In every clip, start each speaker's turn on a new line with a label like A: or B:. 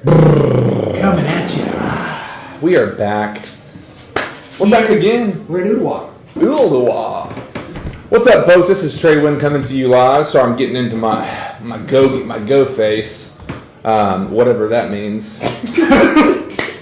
A: Coming at you.
B: We are back. We're back again.
A: We're in Ooltewah.
B: Ooltewah. What's up, folks? This is Trey Wynn coming to you live. So I'm getting into my go face, whatever that means.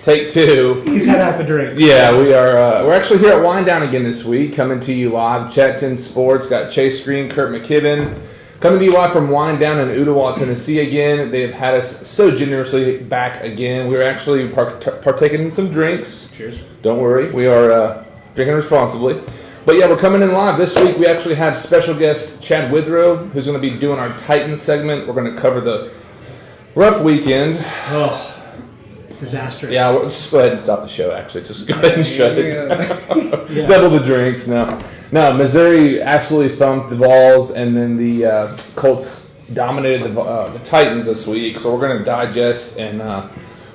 B: Take two.
A: He's had half a drink.
B: Yeah, we are. We're actually here at Wind Down again this week, coming to you live. Chat 10 Sports got Chase Green, Kurt McKibben. Coming to you live from Wind Down in Ooltewah, Tennessee again. They have had us so generously back again. We are actually partaking in some drinks.
A: Cheers.
B: Don't worry, we are drinking responsibly. But yeah, we're coming in live. This week we actually have special guest Chad Withrow, who's going to be doing our Titans segment. We're going to cover the rough weekend.
A: Oh, disastrous.
B: Yeah, we'll just go ahead and stop the show, actually. Just go ahead and shut it.
A: Yeah.
B: Double the drinks, no. No, Missouri absolutely thumped the Vols, and then the Colts dominated the Titans this week. So we're going to digest and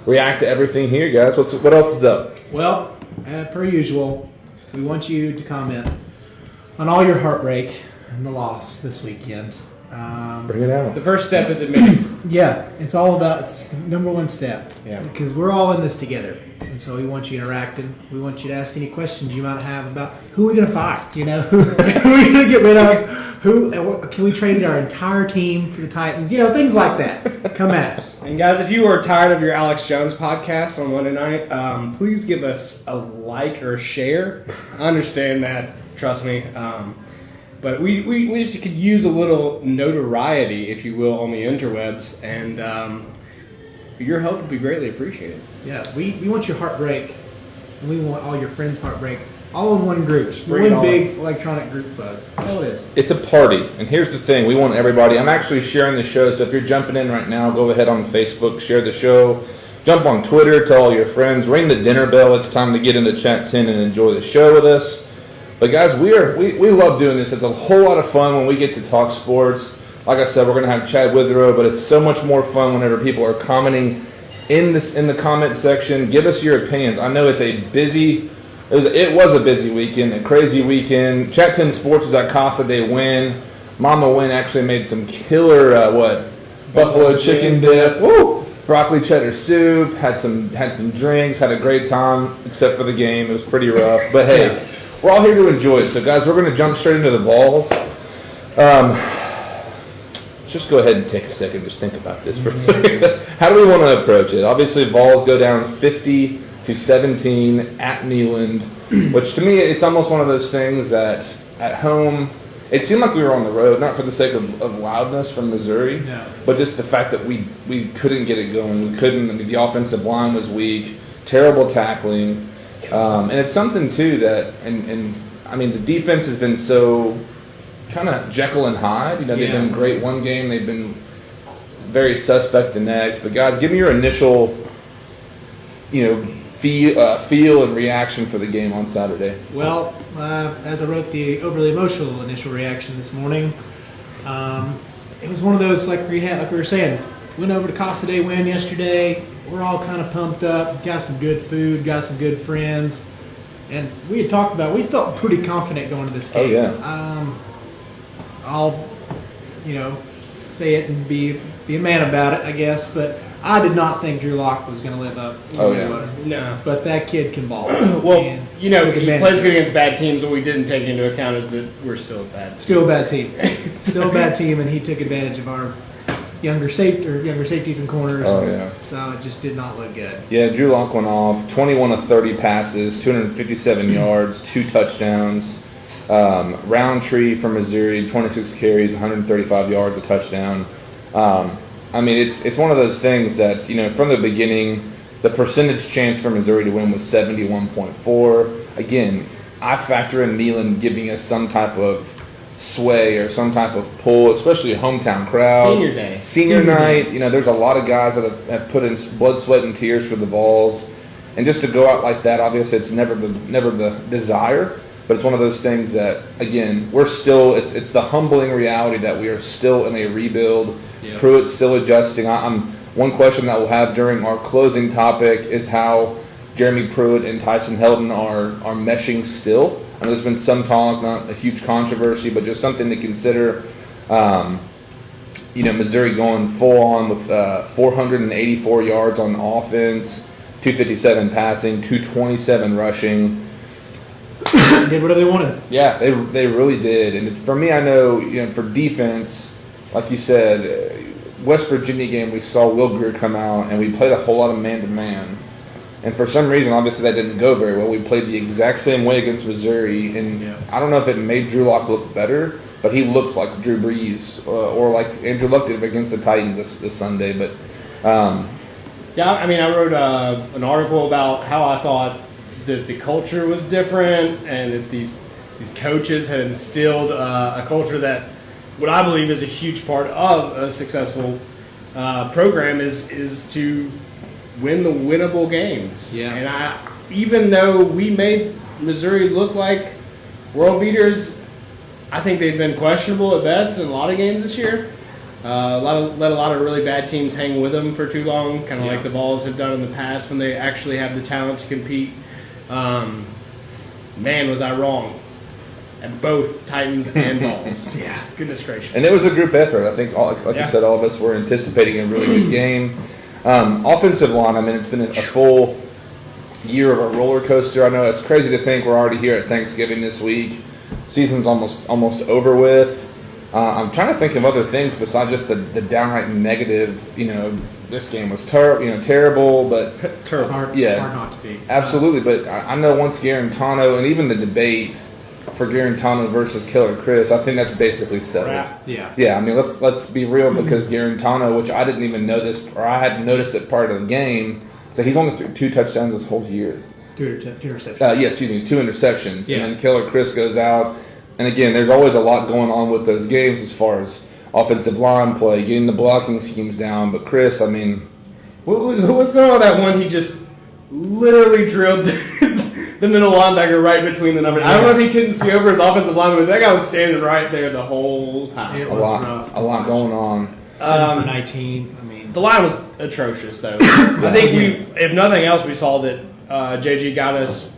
B: react to everything here, guys. What else is up?
A: Well, per usual, we want you to comment on all your heartbreak and the loss this weekend.
B: Bring it out.
C: The first step is admitting.
A: Yeah, it's the number one step.
C: Yeah.
A: Because we're all in this together. And so we want you interacting. We want you to ask any questions you might have about who we're going to fire. You know, who are we going to get rid of? Who can we trade our entire team for the Titans? You know, things like that. Come at us.
C: And guys, if you are tired of your Alex Jones podcast on Monday night, please give us a like or a share. I understand that. Trust me. But we just could use a little notoriety, if you will, on the interwebs, and your help would be greatly appreciated.
A: Yeah, we want your heartbreak, and we want all your friends' heartbreak, all in one group.
C: bring it
A: One
C: on.
A: big electronic group bug. That's all it is.
B: It's a party, and here's the thing. We want everybody. I'm actually sharing the show, so if you're jumping in right now, go ahead on Facebook, share the show. Jump on Twitter, tell all your friends. Ring the dinner bell. It's time to get into Chat 10 and enjoy the show with us. But guys, we love doing this. It's a whole lot of fun when we get to talk sports. Like I said, we're going to have Chad Withrow, but it's so much more fun whenever people are commenting in the comment section. Give us your opinions. I know it was a busy weekend, a crazy weekend. Chat 10 Sports was at Casa de Win. Mama Win actually made some killer buffalo chicken dip. Woo! Broccoli cheddar soup. Had some drinks. Had a great time, except for the game. It was pretty rough. But hey. We're all here to enjoy it. So, guys, we're going to jump straight into the Vols. Just go ahead and take a second. Just think about this for a second. How do we want to approach it? Obviously, Vols go down 50-17 at Neyland, which to me, it's almost one of those things that at home, it seemed like we were on the road, not for the sake of loudness from Missouri,
A: No.
B: but just the fact that we couldn't get it going. We couldn't. I mean, the offensive line was weak, terrible tackling. And it's something, too, that, and I mean, the defense has been so kind of Jekyll and Hyde. You know, they've been great one game. They've been very suspect the next. But, guys, give me your initial, feel and reaction for the game on Saturday.
A: Well, as I wrote the overly emotional initial reaction this morning, it was one of those, like we were saying, went over to Casa de Win yesterday. We're all kind of pumped up, got some good food, got some good friends. And we had talked about, we felt pretty confident going to this game.
B: Oh, yeah.
A: I'll, say it and be a man about it, I guess. But I did not think Drew Lock was going to live up to what he was.
C: No.
A: But that kid can ball.
C: Well,
A: And
C: he
A: took advantage
C: plays
A: of
C: good
A: it.
C: against bad teams. What we didn't take into account is that we're still a bad team.
A: Still a bad team. Still a bad team, and he took advantage of our younger safeties and corners.
B: Oh, yeah.
A: So it just did not look good.
B: Yeah, Drew Lock went off, 21 of 30 passes, 257 yards, 2 touchdowns. Roundtree from Missouri, 26 carries, 135 yards, a touchdown. I mean, it's one of those things that, from the beginning, the percentage chance for Missouri to win was 71.4. Again, I factor in Neyland giving us some type of sway or some type of pull, especially a hometown crowd. Senior night. There's a lot of guys that have put in blood, sweat, and tears for the Vols. And just to go out like that, obviously it's never the desire, but it's one of those things that, again, we're still, it's the humbling reality that we are still in a rebuild. Yeah. Pruitt's still adjusting. One question that we'll have during our closing topic is how Jeremy Pruitt and Tyson Helton are meshing still. I know there's been some talk, not a huge controversy, but just something to consider. Missouri going full on with 484 yards on offense, 257 passing, 227 rushing.
A: Did whatever they wanted.
B: Yeah, they really did. And it's for me, I know, for defense, like you said, West Virginia game, we saw Will Greer come out, and we played a whole lot of man-to-man. And for some reason, obviously, that didn't go very well. We played the exact same way against Missouri, and I don't know if it made Drew Lock look better, but he looked like Drew Brees or like Andrew Luck did against the Titans this Sunday. But
C: I wrote an article about how I thought that the culture was different, and that these coaches had instilled a culture that, what I believe is a huge part of a successful program is to win the winnable games.
A: Yeah.
C: And even though we made Missouri look like world beaters, I think they've been questionable at best in a lot of games this year. Let a lot of really bad teams hang with them for too long, kind of like the Vols have done in the past when they actually have the talent to compete. Man, was I wrong at both Titans and Vols.
A: Yeah.
C: Goodness gracious.
B: And it was a group effort. I think, you said, all of us were anticipating a really good game. Offensive line, it's been a full year of a roller coaster. I know it's crazy to think we're already here at Thanksgiving this week. Season's almost over with. I'm trying to think of other things besides just the downright negative. This game was terrible, but
A: It's hard not to be.
B: Absolutely. But I know once Garantano, and even the debate for Garantano versus Killer Chris, I think that's basically settled.
A: Yeah.
B: Yeah, let's be real, because Garantano, which I didn't even know this, or I hadn't noticed it part of the game, so he's only threw 2 touchdowns this whole year.
A: 2 interceptions.
B: 2 interceptions.
A: Yeah.
B: And then Killer Chris goes out. And again, there's always a lot going on with those games as far as offensive line play, getting the blocking schemes down. But Chris,
C: what's going on with that one? He just literally drilled the middle linebacker right between the numbers. I don't know if he couldn't see over his offensive line, but that guy was standing right there the whole time.
A: It was rough.
B: A lot going on.
A: 7 for 19.
C: The line was atrocious, though. I think if nothing else, we saw that JG got us,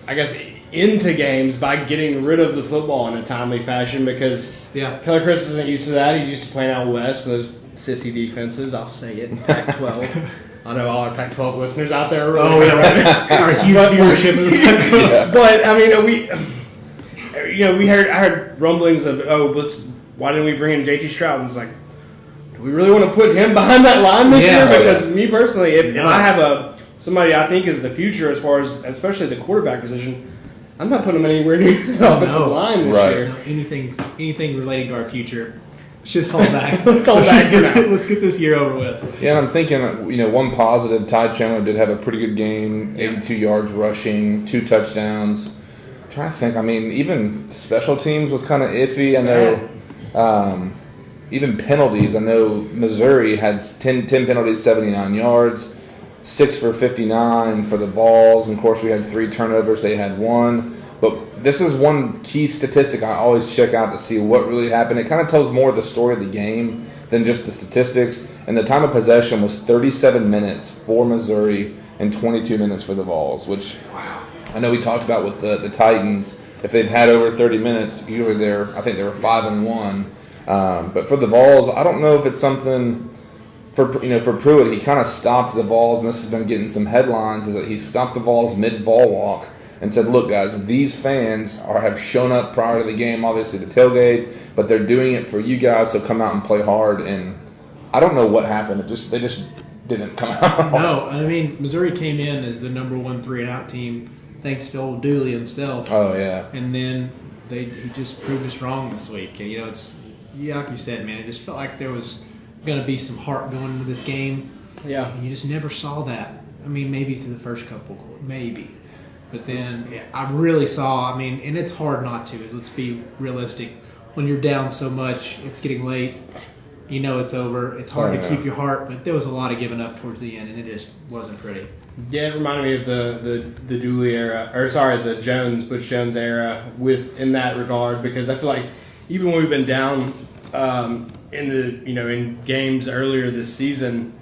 C: I guess, into games by getting rid of the football in a timely fashion, because Killer Chris isn't used to that. He's used to playing out west with those sissy defenses. I'll say it. Pac-12. I know all our Pac-12 listeners out there are really
A: Our huge viewership.
C: But I heard rumblings of why didn't we bring in JT Stroud? And it's like, do we really want to put him behind that line this year? Because me personally, if I have somebody I think is the future as far as especially the quarterback position, I'm not putting him anywhere near the offensive line this year.
A: No, anything relating to our future, let's just hold back.
C: Let's
A: get this year over with.
B: Yeah, and I'm thinking, one positive, Ty Chandler did have a pretty good game, 82 yards rushing, 2 touchdowns. I'm trying to think, even special teams was kind of iffy. I know even penalties. I know Missouri had 10 penalties, 79 yards. 6 for 59 for the Vols, and of course we had 3 turnovers. They had 1. But this is one key statistic I always check out to see what really happened. It kind of tells more of the story of the game than just the statistics. And the time of possession was 37 minutes for Missouri and 22 minutes for the Vols, which I know we talked about with the Titans. If they've had over 30 minutes, usually I think they were 5-1. But for the Vols, I don't know if it's something. For Pruitt, he kind of stopped the Vols, and this has been getting some headlines, is that he stopped the Vols mid-Vol walk and said, look, guys, these fans have shown up prior to the game, obviously the tailgate, but they're doing it for you guys, so come out and play hard. And I don't know what happened. They just didn't come out.
A: No, Missouri came in as the number 1 3-and-out team, thanks to old Dooley himself.
B: Oh, yeah.
A: And then he just proved us wrong this week. And, it's like you said, man, it just felt like there was going to be some heart going into this game.
C: Yeah.
A: And you just never saw that. Maybe through the first couple, maybe. But then I really saw, and it's hard not to. Let's be realistic. When you're down so much, it's getting late. It's over. It's hard to keep your heart, but there was a lot of giving up towards the end, and it just wasn't pretty.
C: Yeah, it reminded me of the Dooley era, the Butch Jones era in that regard, because I feel like even when we've been down in games earlier this season,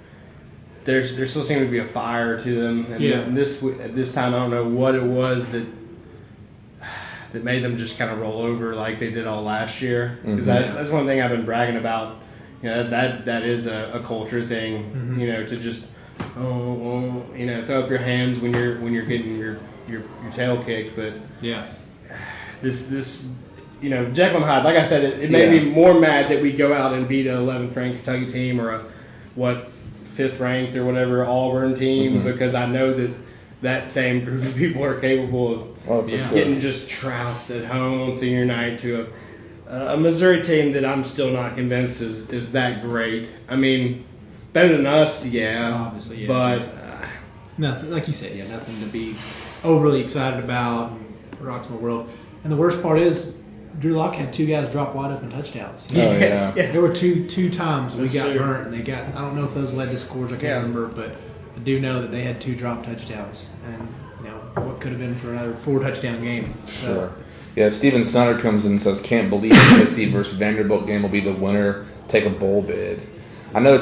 C: there still seemed to be a fire to them. And this time, I don't know what it was that made them just kind of roll over like they did all last year. Because that's one thing I've been bragging about that is a culture thing. To just throw up your hands when you're getting your tail kicked. But
A: Yeah.
C: this Jekyll and Hyde. Like I said, it made me more mad that we go out and beat a 11th ranked Kentucky team or a 5th ranked or whatever Auburn team, because I know that same group of people are capable of getting just trounced at home on senior night to a Missouri team that I'm still not convinced is that great. I mean, better than us,
A: Obviously,
C: but
A: nothing, like you said, nothing to be overly excited about. Rocks my world. And the worst part is, Drew Lock had 2 guys drop wide open touchdowns.
B: Oh, yeah.
A: There were two times we got
C: true.
A: burnt, and I don't know if those led to scores, I can't remember, but I do know that they had 2 drop touchdowns, and what could have been for another 4-touchdown game. So,
B: Sure. Yeah, Steven Snyder comes in and says, can't believe the Tennessee versus Vanderbilt game will be the winner, take a bowl bid. I know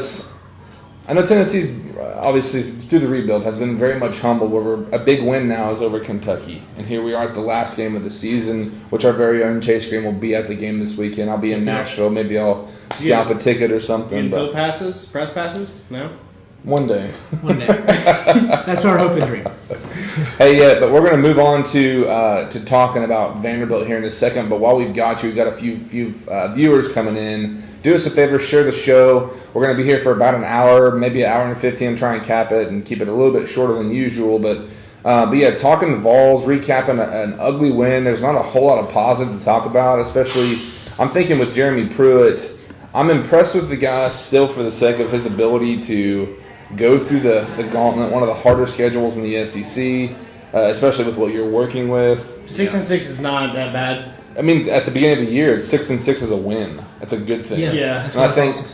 B: Tennessee's obviously through the rebuild has been very much humbled. Where a big win now is over Kentucky, and here we are at the last game of the season, which our very own Chase Green will be at the game this weekend. I'll be in Nashville. Maybe I'll scalp a ticket or something.
C: field passes, press passes, no.
B: One day.
A: That's our hope and dream.
B: Hey, but we're going to move on to talking about Vanderbilt here in a second. But while we've got you, we've got a few viewers coming in. Do us a favor, share the show. We're going to be here for about an hour, maybe an hour and 15, try and cap it and keep it a little bit shorter than usual. But talking the Vols, recapping an ugly win. There's not a whole lot of positive to talk about, especially I'm thinking with Jeremy Pruitt. I'm impressed with the guy still for the sake of his ability to go through the gauntlet, one of the harder schedules in the SEC, especially with what you're working with.
C: 6-6 is not that bad.
B: I mean, at the beginning of the year, 6-6 is a win. That's a good thing.
C: Yeah.
A: That's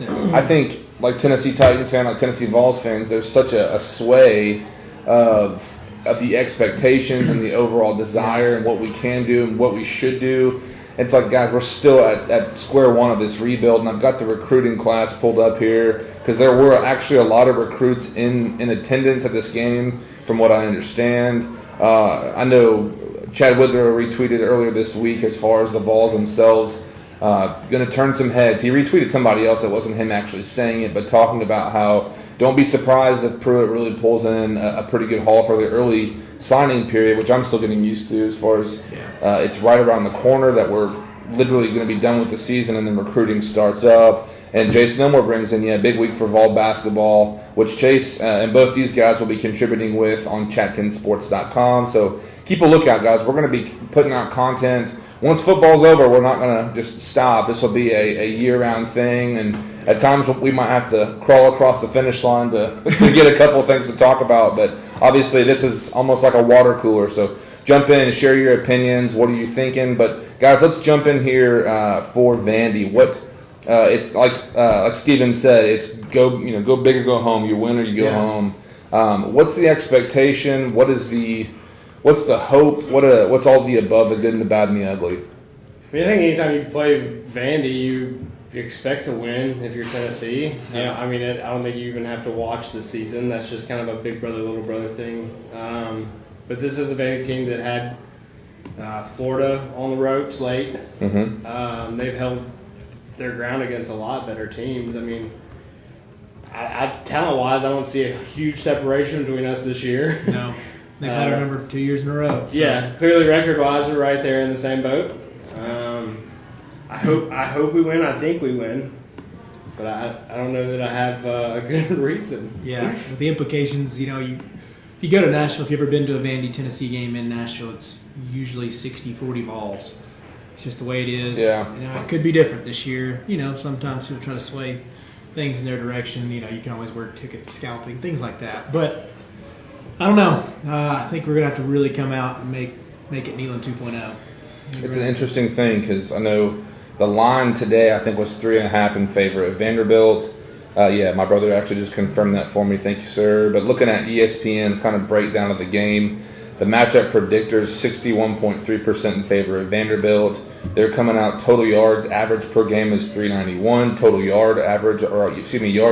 B: And I think, like Tennessee Titans fan, like Tennessee Vols fans, there's such a sway of the expectations and the overall desire and what we can do and what we should do. It's like, guys, we're still at square one of this rebuild, and I've got the recruiting class pulled up here because there were actually a lot of recruits in attendance at this game, from what I understand. I know Chad Withrow retweeted earlier this week as far as the Vols themselves going to turn some heads. He retweeted somebody else that wasn't him actually saying it, but talking about how don't be surprised if Pruitt really pulls in a pretty good haul for the early signing period, which I'm still getting used to as far as it's right around the corner that we're literally going to be done with the season and then recruiting starts up. And Jason Elmore brings in, a big week for Vol basketball, which Chase and both these guys will be contributing with on chat10sports.com. So keep a lookout, guys. We're going to be putting out content. Once football's over, we're not going to just stop. This will be a year-round thing, and at times we might have to crawl across the finish line to get a couple of things to talk about. But obviously this is almost like a water cooler, so jump in and share your opinions. What are you thinking? But, guys, let's jump in here for Vandy. It's like Steven said, it's go big or go home. You win or you go home. What's the expectation? What's the hope? What's all the above, the good and the bad and the ugly?
C: I mean, I think anytime you play Vandy, you expect to win if you're Tennessee.
A: Yeah.
C: I don't think you even have to watch the season. That's just kind of a big brother, little brother thing. But this is a Vandy team that had Florida on the ropes late.
B: Mm-hmm.
C: They've held their ground against a lot better teams. I mean, talent-wise, I don't see a huge separation between us this year.
A: No. They've had our number 2 years in a row. So.
C: Yeah, clearly record-wise, we're right there in the same boat. I hope we win. I think we win. But I don't know that I have a good reason.
A: Yeah, with the implications, if you go to Nashville, if you've ever been to a Vandy Tennessee game in Nashville, it's usually 60-40 Vols. It's just the way it is.
B: Yeah.
A: It could be different this year. Sometimes people try to sway things in their direction. You can always work ticket scalping, things like that. But I don't know. I think we're going to have to really come out and make it Neyland 2.0.
B: It's an interesting thing because I know the line today I think was 3.5 in favor of Vanderbilt. My brother actually just confirmed that for me. Thank you, sir. But looking at ESPN's kind of breakdown of the game, the matchup predictors 61.3% in favor of Vanderbilt. They're coming out total yards average per game is 391. Total yards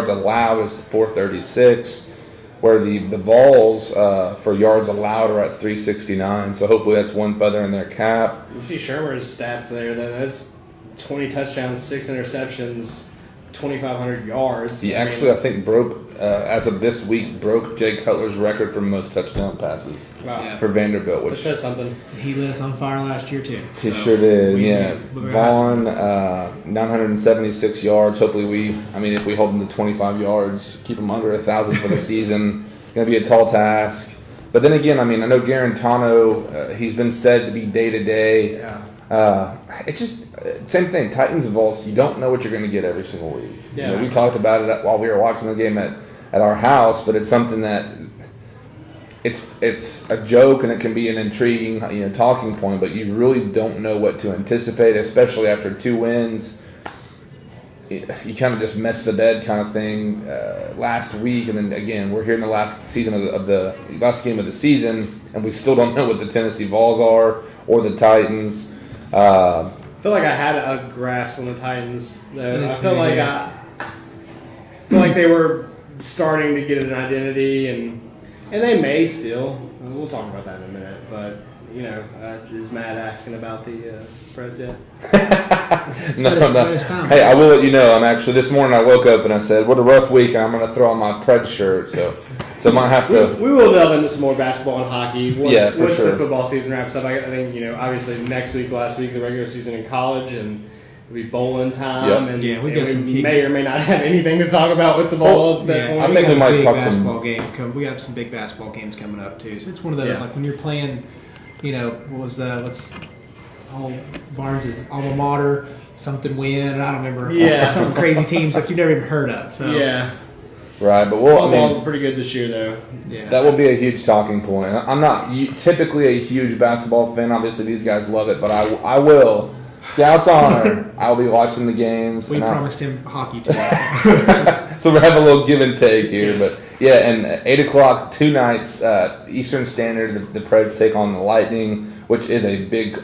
B: allowed is 436. Where the Vols for yards allowed are at 369. So hopefully that's one feather in their cap.
C: You see Shermer's stats there. That's 20 touchdowns, 6 interceptions, 2,500 yards.
B: He actually, I think, as of this week, broke Jay Cutler's record for most touchdown passes
C: Wow.
B: for Vanderbilt,
C: Which
B: which
C: says something.
A: He lit us on fire last year too.
B: he
A: So
B: sure did.
A: we're
B: Vaughn, 976 yards. Hopefully, if we hold him to 25 yards, keep him under 1,000 for the season. Going to be a tall task. But then again, I know Garantano, he's been said to be day-to-day.
C: Yeah.
B: It's just same thing. Titans and Vols, you don't know what you're going to get every single week.
C: Yeah.
B: We talked about it while we were watching the game at our house, but it's something that it's a joke and it can be an intriguing talking point, but you really don't know what to anticipate, especially after 2 wins. You kind of just messed the bed kind of thing last week, and then again we're here in the last season of the last game of the season, and we still don't know what the Tennessee Vols are or the Titans.
C: I feel like I had a grasp on the Titans. I feel like they were starting to get an identity, and they may still. We'll talk about that in a minute, but. Is Matt asking about the Preds yet?
B: No. Hey, I will let you know. This morning I woke up and I said, what a rough week, and I'm going to throw on my Preds shirt. So I might have to.
C: We will delve into some more basketball and hockey once
B: sure.
C: the football season wraps up. I think, obviously next week, last week, the regular season in college, and it'll be bowling time.
B: Yep.
C: And,
A: Yeah, we
C: and may or may not have anything to talk about with the Vols.
A: Yeah,
C: That
B: I think we might talk some.
A: We got some big basketball games coming up too. So it's one of those like when you're playing. What's Barnes' alma mater, something win, I don't remember.
C: Yeah.
A: Some crazy teams like you've never even heard of. So
C: Yeah.
B: Right, but
C: Football's pretty good this year, though.
A: Yeah.
B: that will be a huge talking point. I'm not typically a huge basketball fan. Obviously, these guys love it, but I will. Scout's honor. I'll be watching the games.
A: We promised him hockey too.
B: So we have a little give and take here, but yeah, and 8 o'clock, 2 nights Eastern Standard, the Preds take on the Lightning, which is a big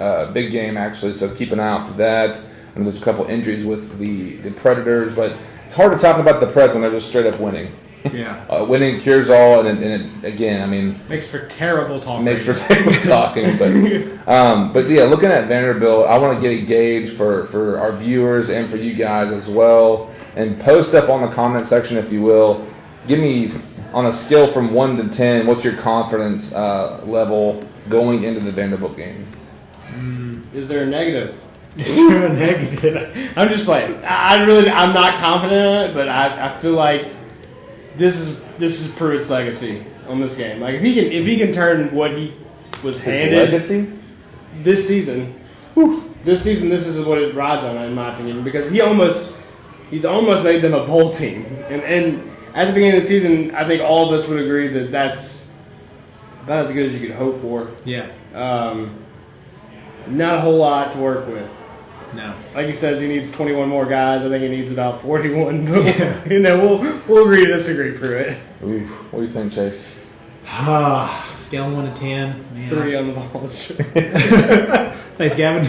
B: game actually. So keep an eye out for that. And there's a couple injuries with the Predators, but it's hard to talk about the Preds when they're just straight up winning.
A: Yeah.
B: Winning cures all, and it, again,
C: makes for terrible talking.
B: Makes for terrible talking, but yeah, looking at Vanderbilt, I want to get a gauge for our viewers and for you guys as well, and post up on the comment section if you will. Give me on a scale from 1 to 10, what's your confidence level going into the Vanderbilt game?
C: Is there a negative?
A: Is there a negative?
C: I'm just playing. I'm not confident in it, but I feel like this is Pruitt's legacy on this game. Like if he can turn what he was handed
B: legacy
C: this season, this is what it rides on, in my opinion, because he's almost made them a bowl team, and at the beginning of the season, I think all of us would agree that that's about as good as you could hope for.
A: Yeah.
C: Not a whole lot to work with.
A: No.
C: Like he says, he needs 21 more guys. I think he needs about 41. But we'll agree to disagree, Pruitt.
B: Ooh, what do you think, Chase?
A: Scale 1 to 10. Man,
C: 3 on the Vols.
A: Thanks, Gavin.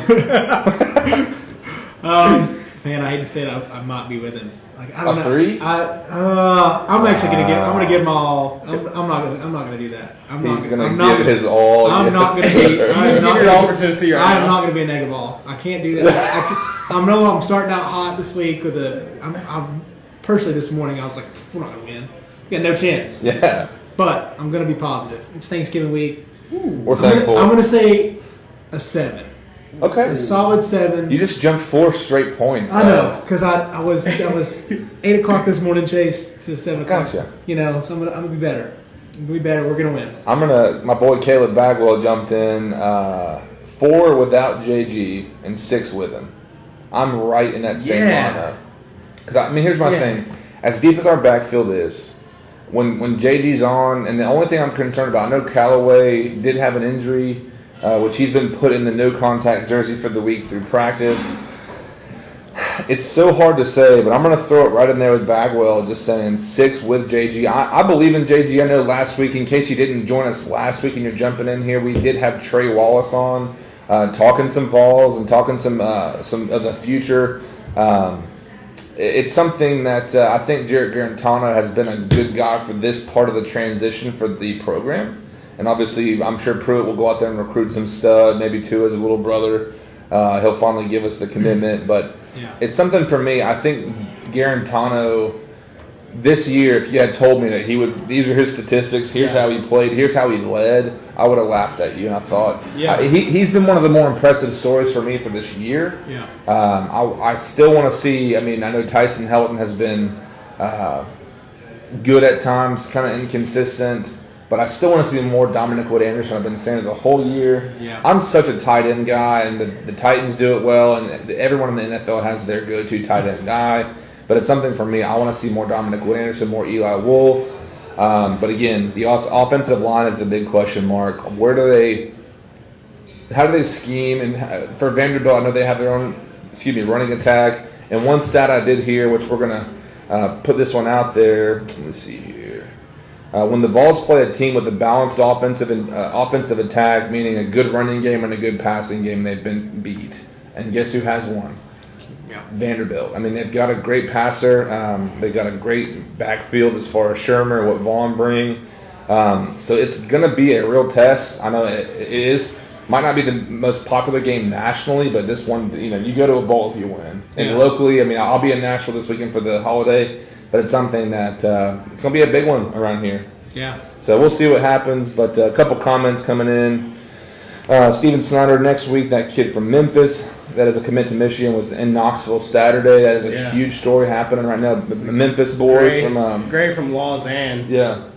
A: Man, I hate to say it, I might be with him. Like I don't know.
B: 3?
A: I'm actually gonna give. I'm gonna give him all. I'm not gonna do that.
B: He's gonna give his all.
A: I'm not gonna be. I'm not
C: your all for Tennessee right
A: I'm
C: now.
A: not gonna be a negative all. I can't do that. I'm starting out hot this week with I'm personally this morning. I was like, we're not gonna win. We got no chance.
B: Yeah.
A: But I'm gonna be positive. It's Thanksgiving week.
B: We're thankful.
A: I'm gonna say a 7.
B: Okay.
A: A solid 7.
B: You just jumped 4 straight points.
A: I know, because I was 8 o'clock this morning, Chase, to 7 o'clock.
B: Gotcha.
A: So I'm gonna be better. We're gonna win.
B: My boy Caleb Bagwell jumped in 4 without JG and 6 with him. I'm right in that same lineup. Because here's my thing: as deep as our backfield is, when JG's on, and the only thing I'm concerned about, I know Callaway did have an injury. Which he's been put in the no-contact jersey for the week through practice. It's so hard to say, but I'm going to throw it right in there with Bagwell, just saying 6 with JG. I believe in JG. I know last week, in case you didn't join us last week and you're jumping in here, we did have Trey Wallace on, talking some Vols and talking some of the future. It's something that I think Jarrett Garantano has been a good guy for this part of the transition for the program. And obviously, I'm sure Pruitt will go out there and recruit some stud, maybe 2 as a little brother. He'll finally give us the commitment. But it's something for me. I think Garantano, this year, if you had told me that these are his statistics, here's how he played, here's how he led, I would have laughed at you. And I thought, he's been one of the more impressive stories for me for this year.
A: Yeah.
B: I still want to see. I mean, I know Tyson Helton has been good at times, kind of inconsistent, but I still want to see more Dominic Wood Anderson. I've been saying it the whole year.
A: Yeah.
B: I'm such a tight end guy, and the Titans do it well, and everyone in the NFL has their go-to tight end guy. But it's something for me. I want to see more Dominic Wood Anderson, more Eli Wolf. But again, the offensive line is the big question mark. How do they scheme? And for Vanderbilt, I know they have their own, running attack. And one stat I did here, which we're going to put this one out there. Let me see here. When the Vols play a team with a balanced offensive attack, meaning a good running game and a good passing game, they've been beat. And guess who has won?
A: Yeah.
B: Vanderbilt. I mean, they've got a great passer. They've got a great backfield as far as Shermer, what Vaughn bring. So it's going to be a real test. I know it might not be the most popular game nationally, but this one, you go to a bowl if you win. And locally, I mean, I'll be in Nashville this weekend for the holiday, but it's something that it's going to be a big one around here.
A: Yeah.
B: So we'll see what happens, but a couple comments coming in. Steven Snyder next week, that kid from Memphis that is a commit to Michigan, was in Knoxville Saturday. That is a huge story happening right now. The Memphis boy
C: from Lausanne.
B: Yeah.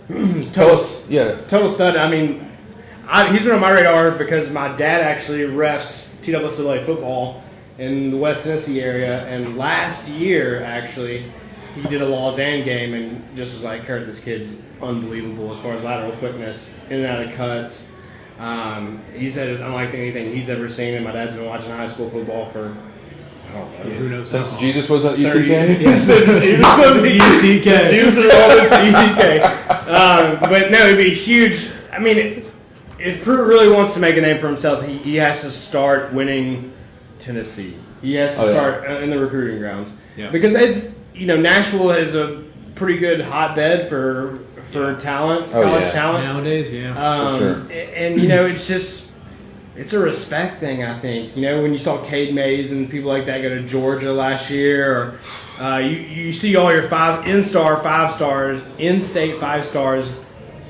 C: Total stud. I mean, he's been on my radar because my dad actually refs TWSLA football in the West Tennessee area, and last year actually he did a Lausanne game and just was like, Kurt, this kid's unbelievable as far as lateral quickness, in and out of cuts. He said it's unlike anything he's ever seen, and my dad's been watching high school football for, I don't know.
A: Who knows?
B: Since Jesus was at UTK?
C: Since Jesus was at UTK. Jesus enrolled into UTK. But no, it'd be huge. I mean, if Pruitt really wants to make a name for himself, he has to start winning Tennessee. He has to start in the recruiting grounds. Yeah. Because it's, Nashville is a pretty good hotbed for talent, college talent
A: nowadays. Yeah,
B: for sure.
C: And it's a respect thing. I think when you saw Cade Mays and people like that go to Georgia last year, or you see all your in-state 5 stars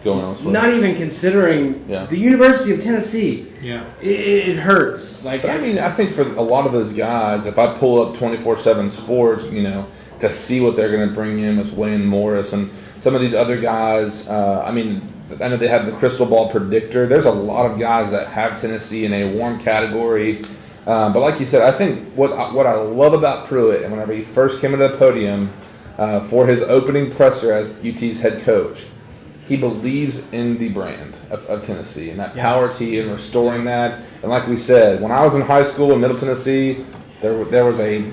B: going elsewhere.
C: Not even considering the University of Tennessee.
A: Yeah,
C: it hurts.
B: But I mean, I think for a lot of those guys, if I pull up 24/7 Sports, to see what they're going to bring in with Wayne Morris and some of these other guys. I know they have the crystal ball predictor. There's a lot of guys that have Tennessee in a warm category. But like you said, I think what I love about Pruitt, and whenever he first came into the podium for his opening presser as UT's head coach, he believes in the brand of Tennessee and that power T and restoring that. And like we said, when I was in high school in Middle Tennessee, there was a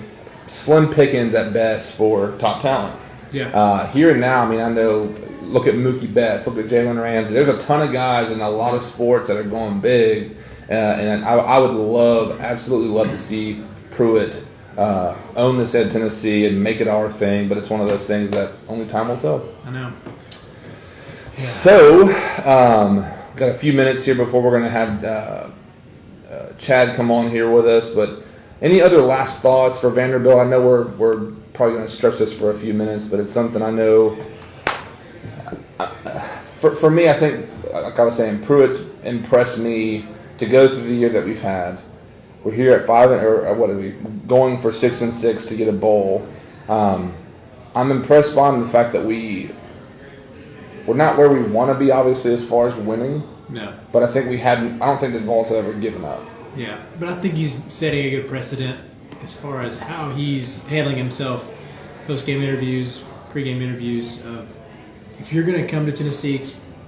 B: slim pickings at best for top talent.
A: Yeah.
B: Here and now, I mean, I know, look at Mookie Betts, look at Jalen Ramsey. There's a ton of guys in a lot of sports that are going big. And I would absolutely love to see Pruitt own this at Tennessee and make it our thing. But it's one of those things that only time will tell.
A: I know. Yeah.
B: So, got a few minutes here before we're going to have Chad come on here with us. But any other last thoughts for Vanderbilt? I know we're probably going to stretch this for a few minutes, but it's something I know. For me, I think, like I was saying, Pruitt's impressed me to go through the year that we've had. We're here at 5, or what are we going for 6-6 to get a bowl. I'm impressed by the fact that we're not where we want to be, obviously, as far as winning.
A: No.
B: But I think I don't think the Vols have ever given up.
A: Yeah, but I think he's setting a good precedent as far as how he's handling himself post-game interviews, pre-game interviews. Of if you're going to come to Tennessee,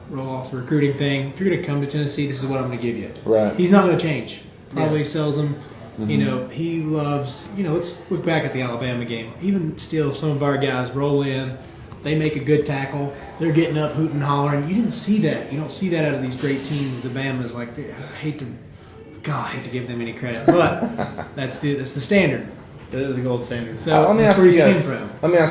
A: roll off the recruiting thing. If you're going to come to Tennessee, this is what I'm going to give you.
B: Right.
A: He's not going to change. Probably sells them. Mm-hmm. He loves. Let's look back at the Alabama game. Even still, some of our guys roll in. They make a good tackle. They're getting up, hooting, hollering. You didn't see that. You don't see that out of these great teams. The Bama's I hate to give them any credit, but that's the standard.
C: That is the gold standard.
A: So let me ask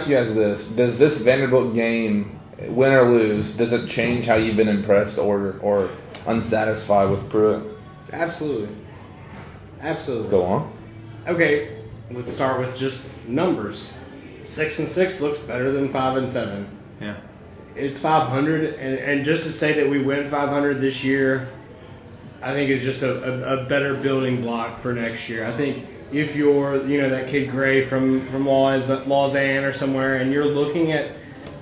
B: you guys this: does this Vanderbilt game, win or lose, does it change how you've been impressed or unsatisfied with Pruitt?
C: Absolutely.
B: Go on.
C: Okay, let's start with just numbers. 6-6 looks better than 5-7.
A: Yeah.
C: It's 500, and just to say that we win 500 this year, I think is just a better building block for next year. I think if you're, that kid Gray from Lausanne or somewhere, and you're looking at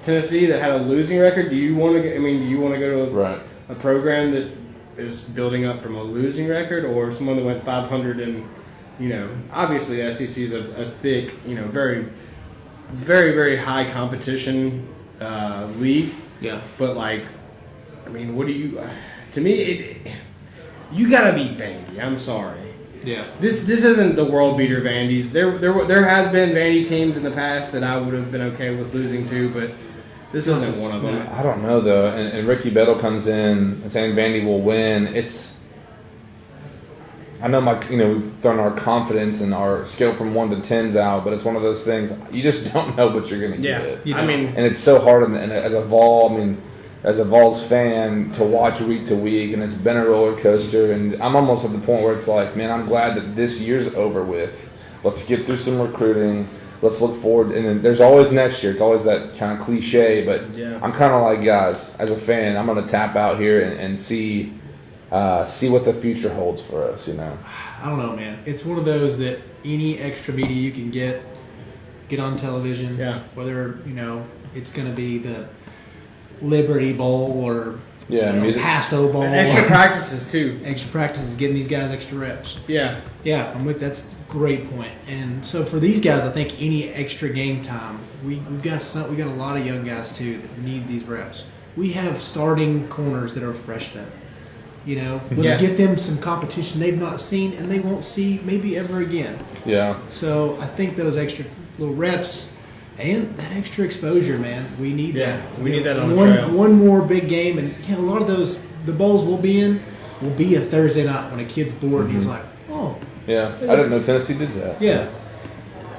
C: Tennessee that had a losing record, do you want to go to a program that is building up from a losing record, or someone that went 500 and, obviously SEC is a thick, very, very, very high competition league.
A: Yeah.
C: But what do you? To me, you gotta beat Vandy. I'm sorry.
A: Yeah.
C: This isn't the world beater Vandy's. There has been Vandy teams in the past that I would have been okay with losing to, but this isn't one of them.
B: I don't know though. And Ricky Bettle comes in and saying Vandy will win. I know we've thrown our confidence and our scale from 1 to 10s out, but it's one of those things you just don't know what you're going to get.
A: Yeah,
B: and it's so hard. And as a Vols fan, to watch week to week, and it's been a roller coaster. And I'm almost at the point where it's like, man, I'm glad that this year's over with. Let's get through some recruiting. Let's look forward. And then there's always next year. It's always that kind of cliche, but
C: yeah.
B: I'm kind of like, guys, as a fan, I'm going to tap out here and see what the future holds for us,
A: I don't know, man. It's one of those that any extra media you can get on television, whether, it's going to be the Liberty Bowl or Paso Bowl.
C: And extra practices, too.
A: Extra practices, getting these guys extra reps.
C: Yeah.
A: Yeah, that's a great point. And so for these guys, I think any extra game time, we got a lot of young guys, too, that need these reps. We have starting corners that are freshmen. Let's get them some competition they've not seen and they won't see maybe ever again.
B: Yeah.
A: So I think those extra little reps and that extra exposure, man, we need that.
C: We need that on the trail.
A: One more big game, and a lot of the bowls we'll be in will be a Thursday night when a kid's bored and he's like, oh.
B: Yeah, I didn't know Tennessee did that.
A: Yeah.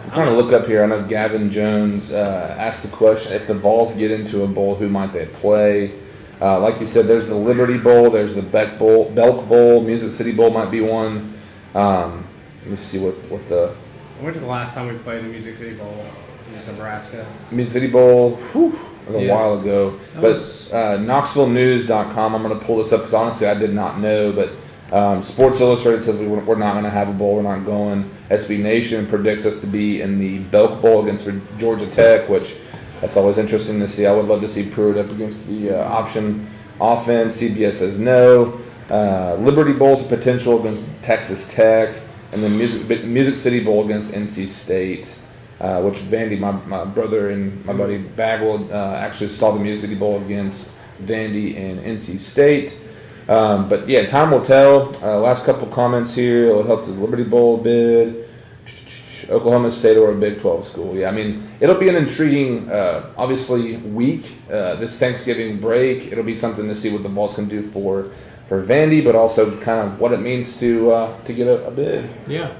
B: I'm trying to look up here. I know Gavin Jones asked the question, if the Vols get into a bowl, who might they play? Like you said, there's the Liberty Bowl, there's the Belk Bowl, Music City Bowl might be one. Let me see what the...
C: When was the last time we played the Music City Bowl? It was Nebraska.
B: Music City Bowl, was a while ago. But KnoxvilleNews.com, I'm going to pull this up because honestly I did not know, but Sports Illustrated says we're not going to have a bowl, we're not going. SB Nation predicts us to be in the Belk Bowl against Georgia Tech, which... That's always interesting to see. I would love to see Pruitt up against the option offense. CBS says no. Liberty Bowl's potential against Texas Tech. And then Music City Bowl against NC State, which Vandy, my brother and my buddy Bagwell actually saw the Music City Bowl against Vandy and NC State. But, yeah, time will tell. Last couple comments here. It'll help the Liberty Bowl bid. Oklahoma State or a Big 12 school. Yeah, it'll be an intriguing, obviously, week. This Thanksgiving break, it'll be something to see what the Vols can do for Vandy, but also kind of what it means to get a bid.
A: Yeah.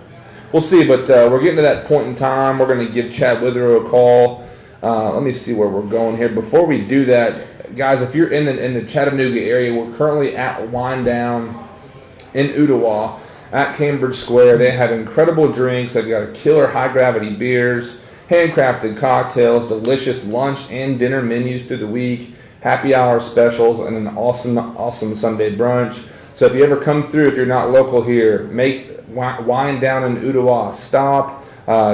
B: We'll see, but we're getting to that point in time. We're going to give Chad Withrow a call. Let me see where we're going here. Before we do that, guys, if you're in the Chattanooga area, we're currently at Wind Down in Ottawa. At Cambridge Square, they have incredible drinks. They've got killer high-gravity beers, handcrafted cocktails, delicious lunch and dinner menus through the week, happy hour specials, and an awesome Sunday brunch. So if you ever come through, if you're not local here, make Wind Down in Ottawa stop.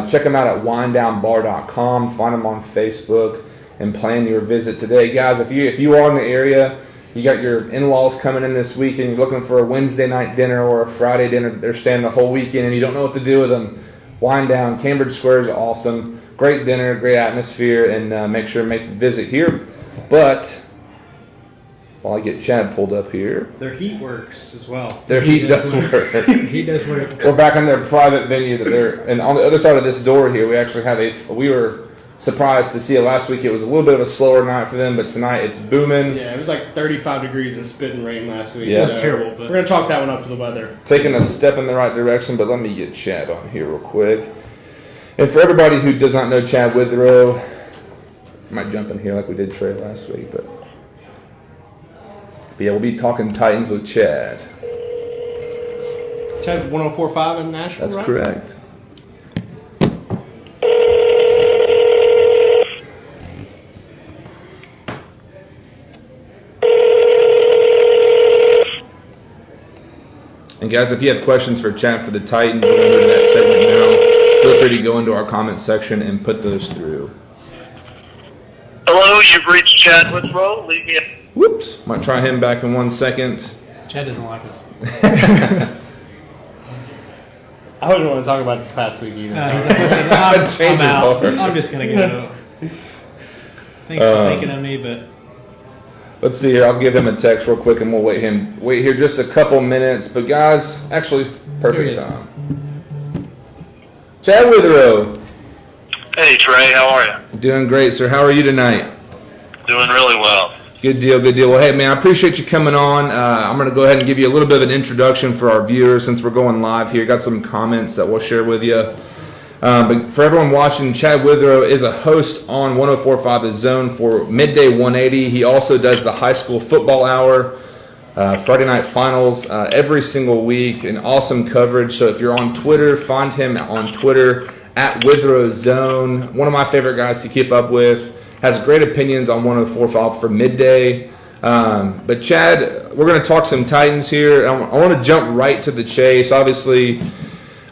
B: Check them out at winddownbar.com. Find them on Facebook and plan your visit today. Guys, if you are in the area, you got your in-laws coming in this weekend, you're looking for a Wednesday night dinner or a Friday dinner, they're staying the whole weekend and you don't know what to do with them, Wind Down. Cambridge Square is awesome. Great dinner, great atmosphere, and make sure to make the visit here. But while I get Chad pulled up here.
C: Their heat works as well.
B: Their heat does work.
A: He does work.
B: We're back in their private venue that they're, and on the other side of this door here, we actually have we were surprised to see it last week. It was a little bit of a slower night for them, but tonight it's booming.
C: Yeah, it was like 35 degrees and spitting rain last week.
B: Yeah,
A: that's terrible. But
C: we're going to chalk that one up to the weather.
B: Taking a step in the right direction, but let me get Chad on here real quick. And for everybody who does not know Chad Withrow, I might jump in here like we did Trey last week, but yeah, we'll be talking Titans with Chad.
C: Chad's 104.5 in Nashville,
B: That's
C: right?
B: correct. And guys, if you have questions for Chad for the Titans, we're going to move to that segment now. Feel free to go into our comment section and put those through.
D: Hello, you've reached Chad Withrow. Leave me a...
B: Whoops. Might try him back in 1 second.
A: Chad doesn't like us.
C: I wouldn't want to talk about this past week either.
A: He's like, listen, I'm out. I'm just going to go. Thanks for thinking of me, but...
B: Let's see here. I'll give him a text real quick, and we'll wait here just a couple minutes. But guys, actually, perfect time. Chad Withrow.
D: Hey, Trey, how are you?
B: Doing great, sir. How are you tonight?
D: Doing really well.
B: Good deal, good deal. Well, hey, man, I appreciate you coming on. I'm going to go ahead and give you a little bit of an introduction for our viewers since we're going live here. Got some comments that we'll share with you. But for everyone watching, Chad Withrow is a host on 104.5 The Zone for Midday 180. He also does the high school football hour, Friday night finals every single week, and awesome coverage. So if you're on Twitter, find him on Twitter at Withrow Zone. One of my favorite guys to keep up with. Has great opinions on 104.5 for Midday. But Chad, we're going to talk some Titans here. I want to jump right to the chase. Obviously,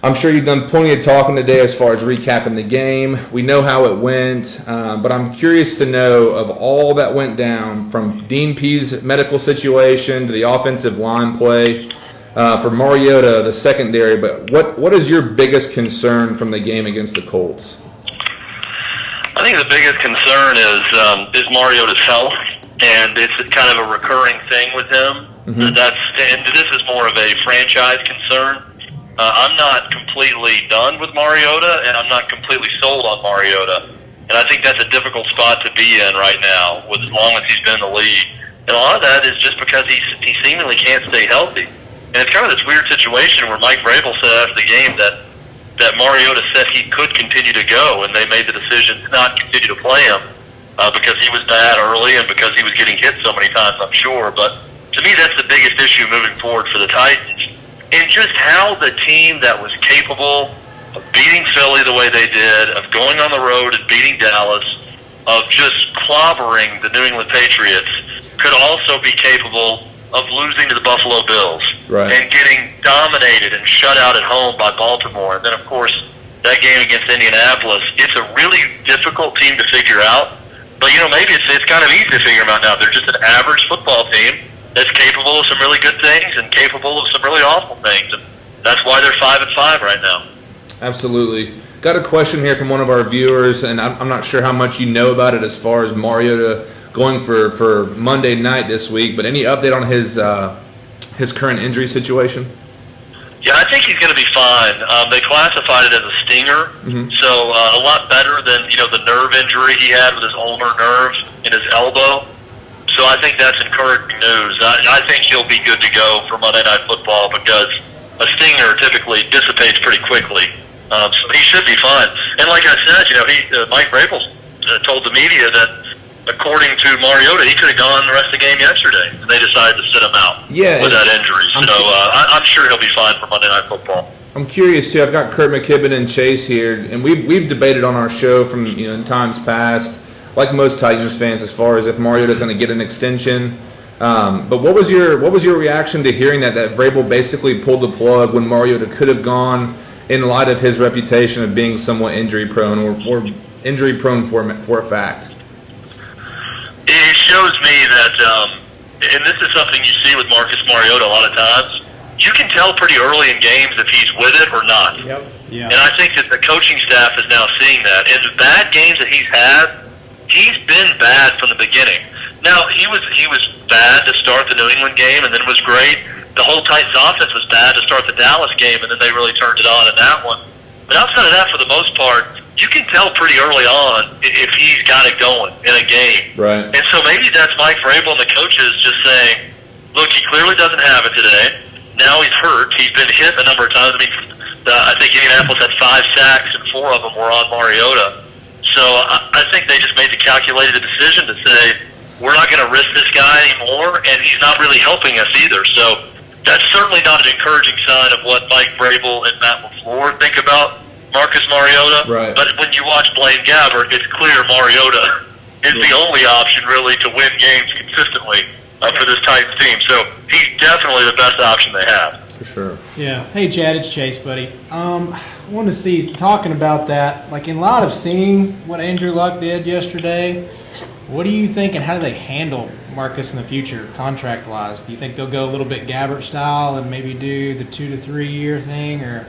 B: I'm sure you've done plenty of talking today as far as recapping the game. We know how it went, but I'm curious to know of all that went down from Dean P's medical situation to the offensive line play for Mariota, the secondary. But what is your biggest concern from the game against the Colts?
D: I think the biggest concern is Mariota's health, and it's kind of a recurring thing with him. Mm-hmm. And this is more of a franchise concern. I'm not completely done with Mariota, and I'm not completely sold on Mariota. And I think that's a difficult spot to be in right now, with as long as he's been in the league. And a lot of that is just because he seemingly can't stay healthy. And it's kind of this weird situation where Mike Vrabel said after the game that Mariota said he could continue to go, and they made the decision to not continue to play him because he was bad early and because he was getting hit so many times, I'm sure. But to me, that's the biggest issue moving forward for the Titans. And just how the team that was capable of beating Philly the way they did, of going on the road and beating Dallas, of just clobbering the New England Patriots, could also be capable of losing to the Buffalo Bills and getting dominated and shut out at home by Baltimore. And then, of course, that game against Indianapolis, it's a really difficult team to figure out. But, maybe it's kind of easy to figure them out now. They're just an average football team that's capable of some really good things and capable of some really awful things. And that's why they're 5-5 right now.
B: Absolutely. Got a question here from one of our viewers, and I'm not sure how much you know about it as far as Mariota going for Monday night this week, but any update on his current injury situation?
D: Yeah, I think he's going to be fine. They classified it as a stinger, so a lot better than the nerve injury he had with his ulnar nerve in his elbow. So I think that's encouraging news. I think he'll be good to go for Monday Night Football because a stinger typically dissipates pretty quickly. So he should be fine. And like I said, Mike Vrabel told the media that according to Mariota, he could have gone the rest of the game yesterday, and they decided to sit him out with that injury. So I'm sure he'll be fine for Monday Night Football. I'm
B: curious too. I've got Kurt McKibben and Chase here, and we've debated on our show from in times past, like most Titans fans, as far as if Mariota's going to get an extension. But what was your reaction to hearing that Vrabel basically pulled the plug when Mariota could have gone in light of his reputation of being somewhat injury prone or injury prone for a fact?
D: It shows me that, and this is something you see with Marcus Mariota a lot of times, you can tell pretty early in games if he's with it or not.
A: Yep. Yeah.
D: And I think that the coaching staff is now seeing that. In the bad games that he's had, he's been bad from the beginning. Now, he was bad to start the New England game and then was great. The whole Titans offense was bad to start the Dallas game, and then they really turned it on in that one. But outside of that, for the most part, you can tell pretty early on if he's got it going in a game.
B: Right.
D: And so maybe that's Mike Vrabel and the coaches just saying, look, he clearly doesn't have it today. Now he's hurt. He's been hit a number of times. I think Indianapolis had 5 sacks, and 4 of them were on Mariota. So I think they just made the calculated decision to say, we're not going to risk this guy anymore, and he's not really helping us either. So that's certainly not an encouraging sign of what Mike Vrabel and Matt LaFleur think about Marcus Mariota.
B: Right.
D: But when you watch Blaine Gabbert, it's clear Mariota is the only option really to win games consistently for this Titans team. So he's definitely the best option they have.
B: For sure.
A: Yeah. Hey, Chad, it's Chase, buddy. I want to see, talking about that, like in light of seeing what Andrew Luck did yesterday, what do you think and how do they handle Marcus in the future, contract-wise? Do you think they'll go a little bit Gabbert style and maybe do the 2 to 3 year thing, or?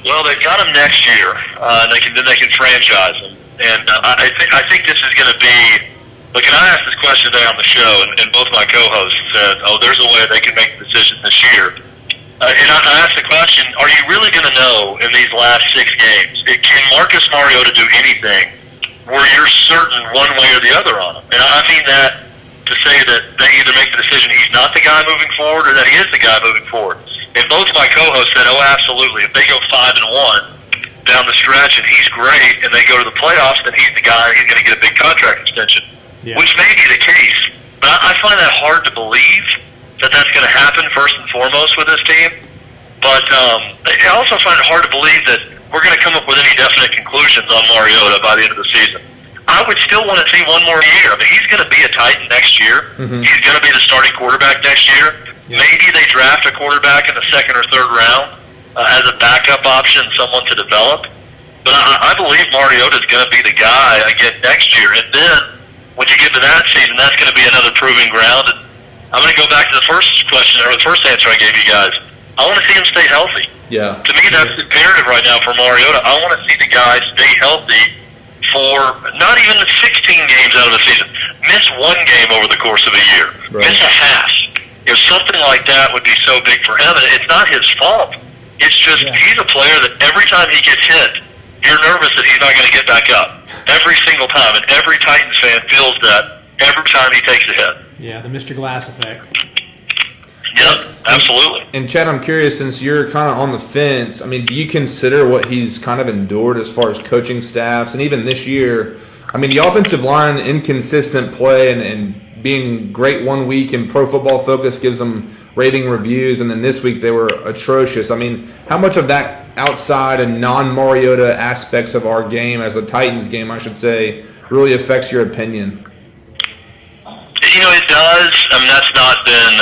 D: Well, they've got him next year, and then they can franchise him. And I think this is going to be. Look, and I asked this question today on the show, and both my co-hosts said, "Oh, there's a way they can make the decision this year." And I asked the question: are you really going to know in these last 6 games? Can Marcus Mariota do anything where you're certain one way or the other on him? And I mean that to say that they either make the decision he's not the guy moving forward, or that he is the guy moving forward. And both my co-hosts said, "Oh, absolutely. If they go 5-1 down the stretch and he's great, and they go to the playoffs, then he's the guy. He's going to get a big contract extension."
A: Yeah.
D: Which may be the case, but I find that hard to believe that that's going to happen first and foremost with this team. But I also find it hard to believe that we're going to come up with any definite conclusions on Mariota by the end of the season. I would still want to see one more year. I mean, he's going to be a Titan next year. Mm-hmm. He's going to be the starting quarterback next year. Yeah. Maybe they draft a quarterback in the 2nd or 3rd round as a backup option, someone to develop. But I believe Mariota is going to be the guy again next year. And then when you get to that season, that's going to be another proving ground. And I'm going to go back to the first question, or the first answer I gave you guys. I want to see him stay healthy.
B: Yeah.
D: To me, that's imperative right now for Mariota. I want to see the guy stay healthy for not even the 16 games out of the season. Miss 1 game over the course of a year. Right. Miss a half. If something like that would be so big for him, and it's not his fault. It's just he's a player that every time he gets hit, you're nervous that he's not going to get back up. Every single time, and every Titans fan feels that every time he takes a hit.
A: Yeah, the Mr. Glass effect.
D: Yep, absolutely.
B: And Chad, I'm curious, since you're kind of on the fence, I mean, do you consider what he's kind of endured as far as coaching staffs, and even this year, I mean, the offensive line, inconsistent play, and being great one week, and Pro Football Focus gives them raving reviews, and then this week they were atrocious. I mean, how much of that outside and non-Mariota aspects of our game, as the Titans game, I should say, really affects your opinion?
D: You know, it does. I mean, that's not been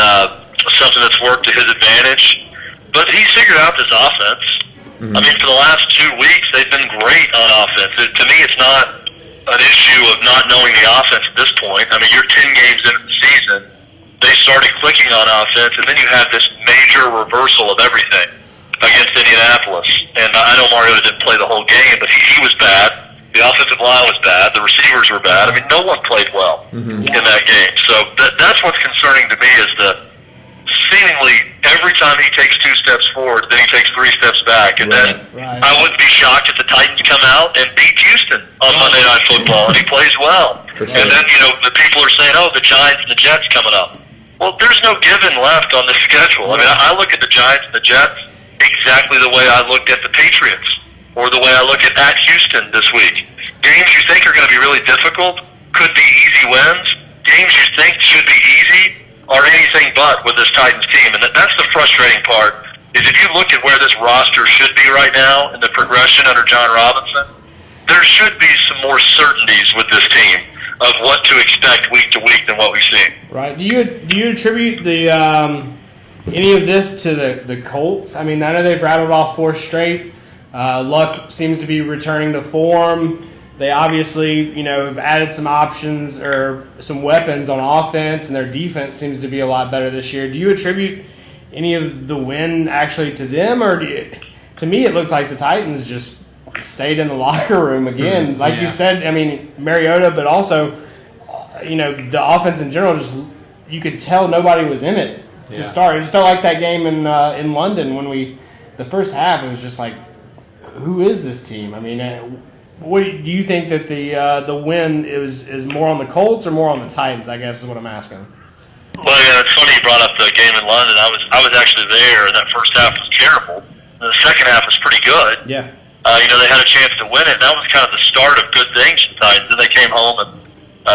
D: something that's worked to his advantage. But he's figured out this offense. Mm-hmm. I mean, for the last 2 weeks, they've been great on offense. To me, it's not an issue of not knowing the offense at this point. I mean, you're 10 games into the season. They started clicking on offense, and then you have this major reversal of everything against Indianapolis. And I know Mariota didn't play the whole game, but he was bad. The offensive line was bad. The receivers were bad. I mean, no one played well in that game. So that's what's concerning to me is that seemingly every time he takes 2 steps forward, then he takes 3 steps back. And then I wouldn't be shocked if the Titans come out and beat Houston on Monday Night Football, and he plays well.
B: Sure.
D: And then, you know, the people are saying, oh, the Giants and the Jets coming up. Well, there's no given left on the schedule. I mean, I look at the Giants and the Jets exactly the way I looked at the Patriots, or the way I look at Houston this week. Games you think are going to be really difficult could be easy wins. Games you think should be easy are anything but with this Titans team. And that's the frustrating part, is if you look at where this roster should be right now in the progression under John Robinson, there should be some more certainties with this team of what to expect week to week than what we've seen.
C: Right. Do you attribute the any of this to the Colts? I mean, I know they've rattled off 4 straight. Luck seems to be returning to form. They obviously, you know, have added some options or some weapons on offense, and their defense seems to be a lot better this year. Do you attribute any of the win actually to them, or to me it looked like the Titans just stayed in the locker room again? Like you said, I mean, Mariota, but also, you know, the offense in general, just you could tell nobody was in it to start. It just felt like that game in London when the first half, it was just like, who is this team? I mean, what do you think that the win is more on the Colts or more on the Titans, I guess is what I'm asking.
D: Well, yeah, it's funny you brought up the game in London. I was actually there, and that first half was terrible. And the second half was pretty good.
C: Yeah.
D: You know, they had a chance to win it. And that was kind of the start of good things for the Titans. Then they came home, and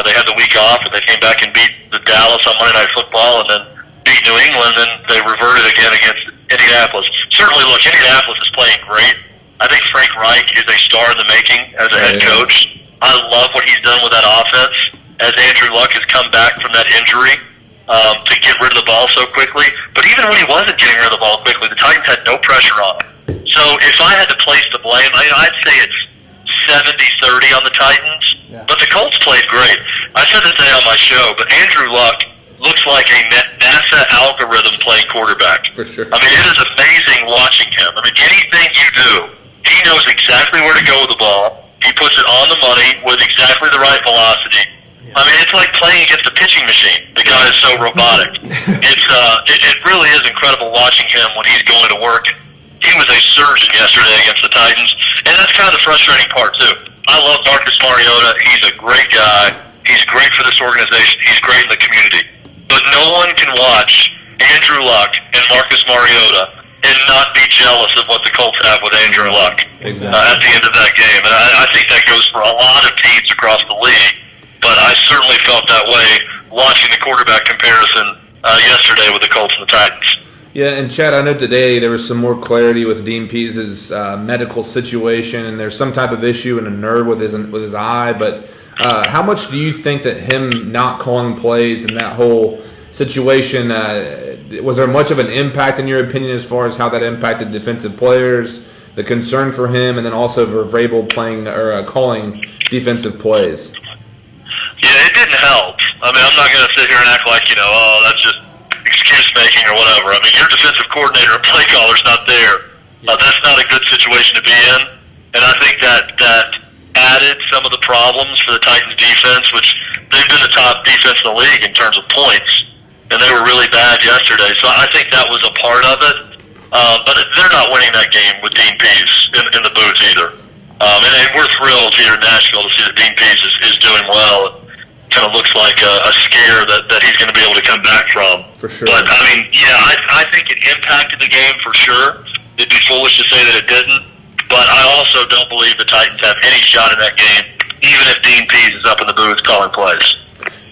D: they had the week off, and they came back and beat the Dallas on Monday Night Football, and then beat New England, and they reverted again against Indianapolis. Certainly, look, Indianapolis is playing great. I think Frank Reich is a star in the making as a head coach. I love what he's done with that offense as Andrew Luck has come back from that injury. to get rid of the ball so quickly. But even when he wasn't getting rid of the ball quickly, the Titans had no pressure on him. So if I had to place the blame, I'd say it's 70-30 on the Titans.
C: Yeah.
D: But the Colts played great. I said this today on my show, but Andrew Luck looks like a NASA algorithm playing quarterback.
B: For sure.
D: I mean, it is amazing watching him. I mean, anything you do, he knows exactly where to go with the ball. He puts it on the money with exactly the right velocity. I mean, it's like playing against a pitching machine. The guy is so robotic. It really is incredible watching him when he's going to work. He was a surgeon yesterday against the Titans, and that's kind of the frustrating part, too. I love Marcus Mariota. He's a great guy. He's great for this organization. He's great in the community. But no one can watch Andrew Luck and Marcus Mariota and not be jealous of what the Colts have with Andrew Luck at the end of that game. And I think that goes for a lot of teams across the league, but I certainly felt that way watching the quarterback comparison yesterday with the Colts and the Titans.
B: Yeah, and Chad, I know today there was some more clarity with Dean Pease's medical situation, and there's some type of issue and a nerve with his eye. But how much do you think that him not calling plays and that whole situation was there much of an impact in your opinion as far as how that impacted defensive players, the concern for him, and then also for Vrabel playing or calling defensive plays?
D: Yeah, it didn't help. I mean, I'm not going to sit here and act like that's just excuse making or whatever. I mean, your defensive coordinator and play caller's not there. That's not a good situation to be in, and I think that added some of the problems for the Titans defense, which they've been the top defense in the league in terms of points, and they were really bad yesterday. So I think that was a part of it. But they're not winning that game with Dean Pease in the booth either. And we're thrilled here in Nashville to see that Dean Pease is doing well. Kind of looks like a scare that he's going to be able to come back from.
B: For sure.
D: But, I mean, yeah, I think it impacted the game for sure. It'd be foolish to say that it didn't. But I also don't believe the Titans have any shot in that game, even if Dean Pease is up in the booth calling plays.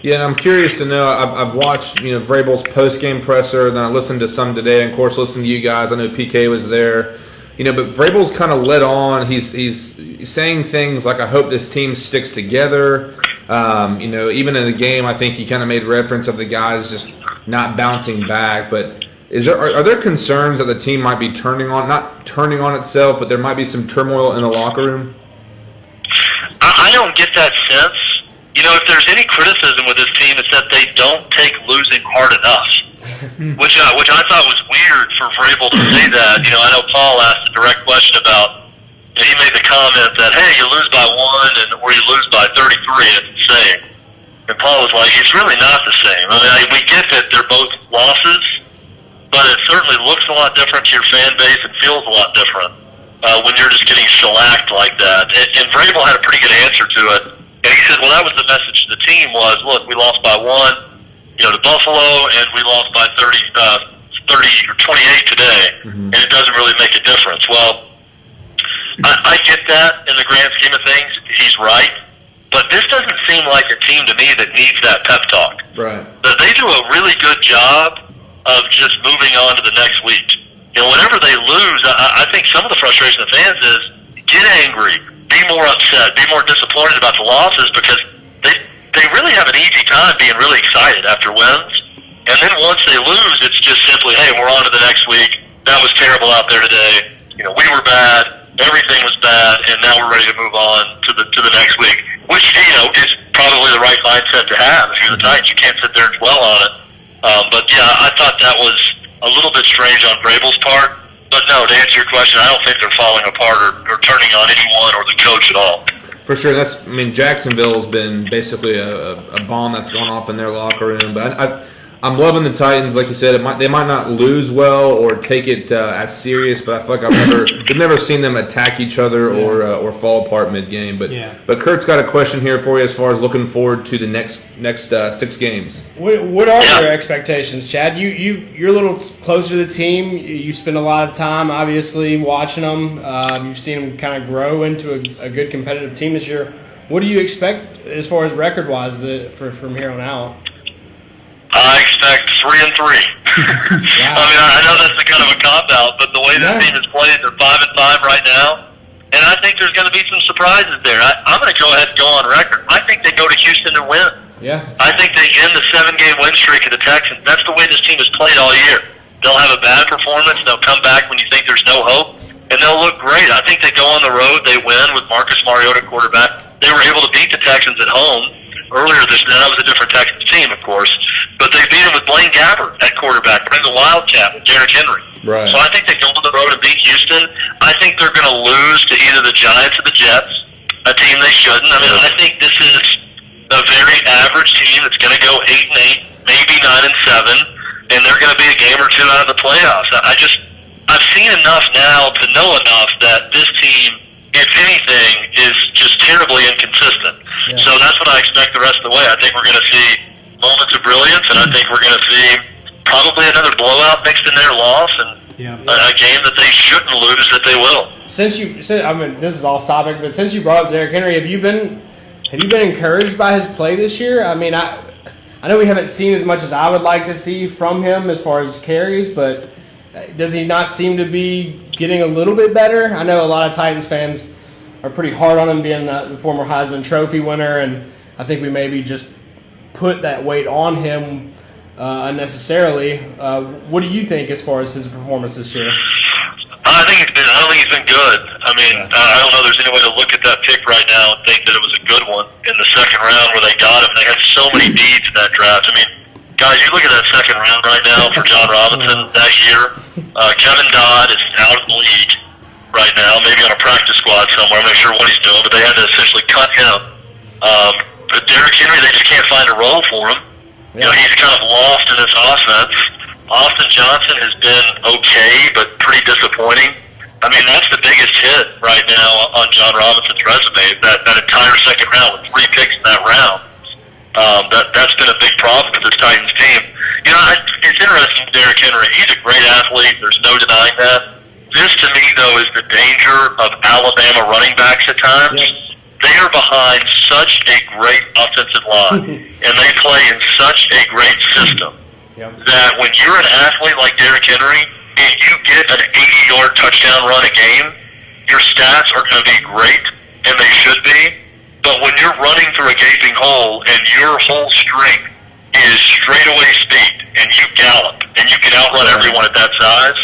B: Yeah, and I'm curious to know. I've watched Vrabel's post-game presser, then I listened to some today, and of course listened to you guys. I know PK was there. But Vrabel's kind of led on. He's saying things like, "I hope this team sticks together." Even in the game, I think he kind of made reference of the guys just not bouncing back. But are there concerns that the team might be not turning on itself, but there might be some turmoil in the locker room?
D: I don't get that sense. If there's any criticism with this team, it's that they don't take losing hard enough, which I thought was weird for Vrabel to say that. I know Paul asked a direct question about. He made the comment that, hey, you lose by 1 or you lose by 33, it's the same. And Paul was like, it's really not the same. I mean, we get that they're both losses, but it certainly looks a lot different to your fan base and feels a lot different when you're just getting shellacked like that. And Vrabel had a pretty good answer to it. And he said, well, that was the message to the team was, look, we lost by 1, to Buffalo, and we lost by 30 or 28 today, and it doesn't really make a difference. Well, I get that in the grand scheme of things. He's right. But this doesn't seem like a team to me that needs that pep talk.
B: Right.
D: They do a really good job of just moving on to the next week. Whenever they lose, I think some of the frustration of the fans is get angry, be more upset, be more disappointed about the losses because they really have an easy time being really excited after wins. And then once they lose, it's just simply, hey, we're on to the next week. That was terrible out there today. We were bad. Everything was bad, and now we're ready to move on to the next week, which is probably the right mindset to have. If you're the Titans, you can't sit there and dwell on it. But yeah, I thought that was a little bit strange on Vrabel's part. But no, to answer your question, I don't think they're falling apart or turning on anyone or the coach at all.
B: For sure, Jacksonville's been basically a bomb that's gone off in their locker room. But I'm loving the Titans. Like you said, they might not lose well or take it as serious, but I feel like we've never seen them attack each other or fall apart mid-game. But Kurt's got a question here for you as far as looking forward to the next 6 games.
C: What are your expectations, Chad? You're a little closer to the team. You spend a lot of time, obviously, watching them. You've seen them kind of grow into a good competitive team this year. What do you expect as far as record-wise from here on out?
D: I expect 3-3. Wow. I mean, I know that's kind of a cop-out, but the way this team is played, they're 5-5 right now, And I think there's going to be some surprises there. I'm going to go ahead and go on record. I think they go to Houston and win.
C: Yeah.
D: I think they end the 7-game win streak of the Texans. That's the way this team has played all year. They'll have a bad performance. They'll come back when you think there's no hope, and they'll look great. I think they go on the road. They win with Marcus Mariota quarterback. They were able to beat the Texans at home earlier this year. That was a different Texans team, of course, but they beat them with Blaine Gabbert at quarterback, bring the Wildcat with Derrick Henry.
B: Right.
D: So I think they go on the road and beat Houston. I think they're going to lose to either the Giants or the Jets, a team they shouldn't. I mean, I think this is a very average team that's going to go 8-8, maybe 9-7, and they're going to be a game or two out of the playoffs. I've seen enough now to know enough that this team, if anything, is just terribly inconsistent. Yeah. So that's what I expect the rest of the way. I think we're going to see moments of brilliance, and I think we're going to see probably another blowout mixed in their loss, and a game that they shouldn't lose that they will.
C: I mean, this is off topic, but since you brought up Derrick Henry, have you been encouraged by his play this year? I mean, I know we haven't seen as much as I would like to see from him as far as carries, but does he not seem to be getting a little bit better? I know a lot of Titans fans are pretty hard on him being the former Heisman Trophy winner, and I think we maybe just put that weight on him unnecessarily. What do you think as far as his performance this year?
D: I don't think he's been good. I mean, I don't know if there's any way to look at that pick right now and think that it was a good one in the second round where they got him. They had so many needs in that draft. I mean, guys, you look at that second round right now for John Robinson that year. Kevin Dodd is out of the league right now, maybe on a practice squad somewhere. I'm not sure what he's doing, but they had to essentially cut him. But Derrick Henry, they just can't find a role for him. You know, he's kind of lost in this offense. Austin Johnson has been okay, but pretty disappointing. I mean, that's the biggest hit right now on John Robinson's resume, that entire second round with 3 picks in that round. That's been a big problem for this Titans team. You know, it's interesting with Derrick Henry. He's a great athlete. There's no denying that. This, to me, though, is the danger of Alabama running backs at times. They are behind such a great offensive line, and they play in such a great system that when you're an athlete like Derrick Henry and you get an 80-yard touchdown run a game, your stats are going to be great, and they should be. But when you're running through a gaping hole and your whole strength is straightaway speed and you gallop and you can outrun everyone at that size,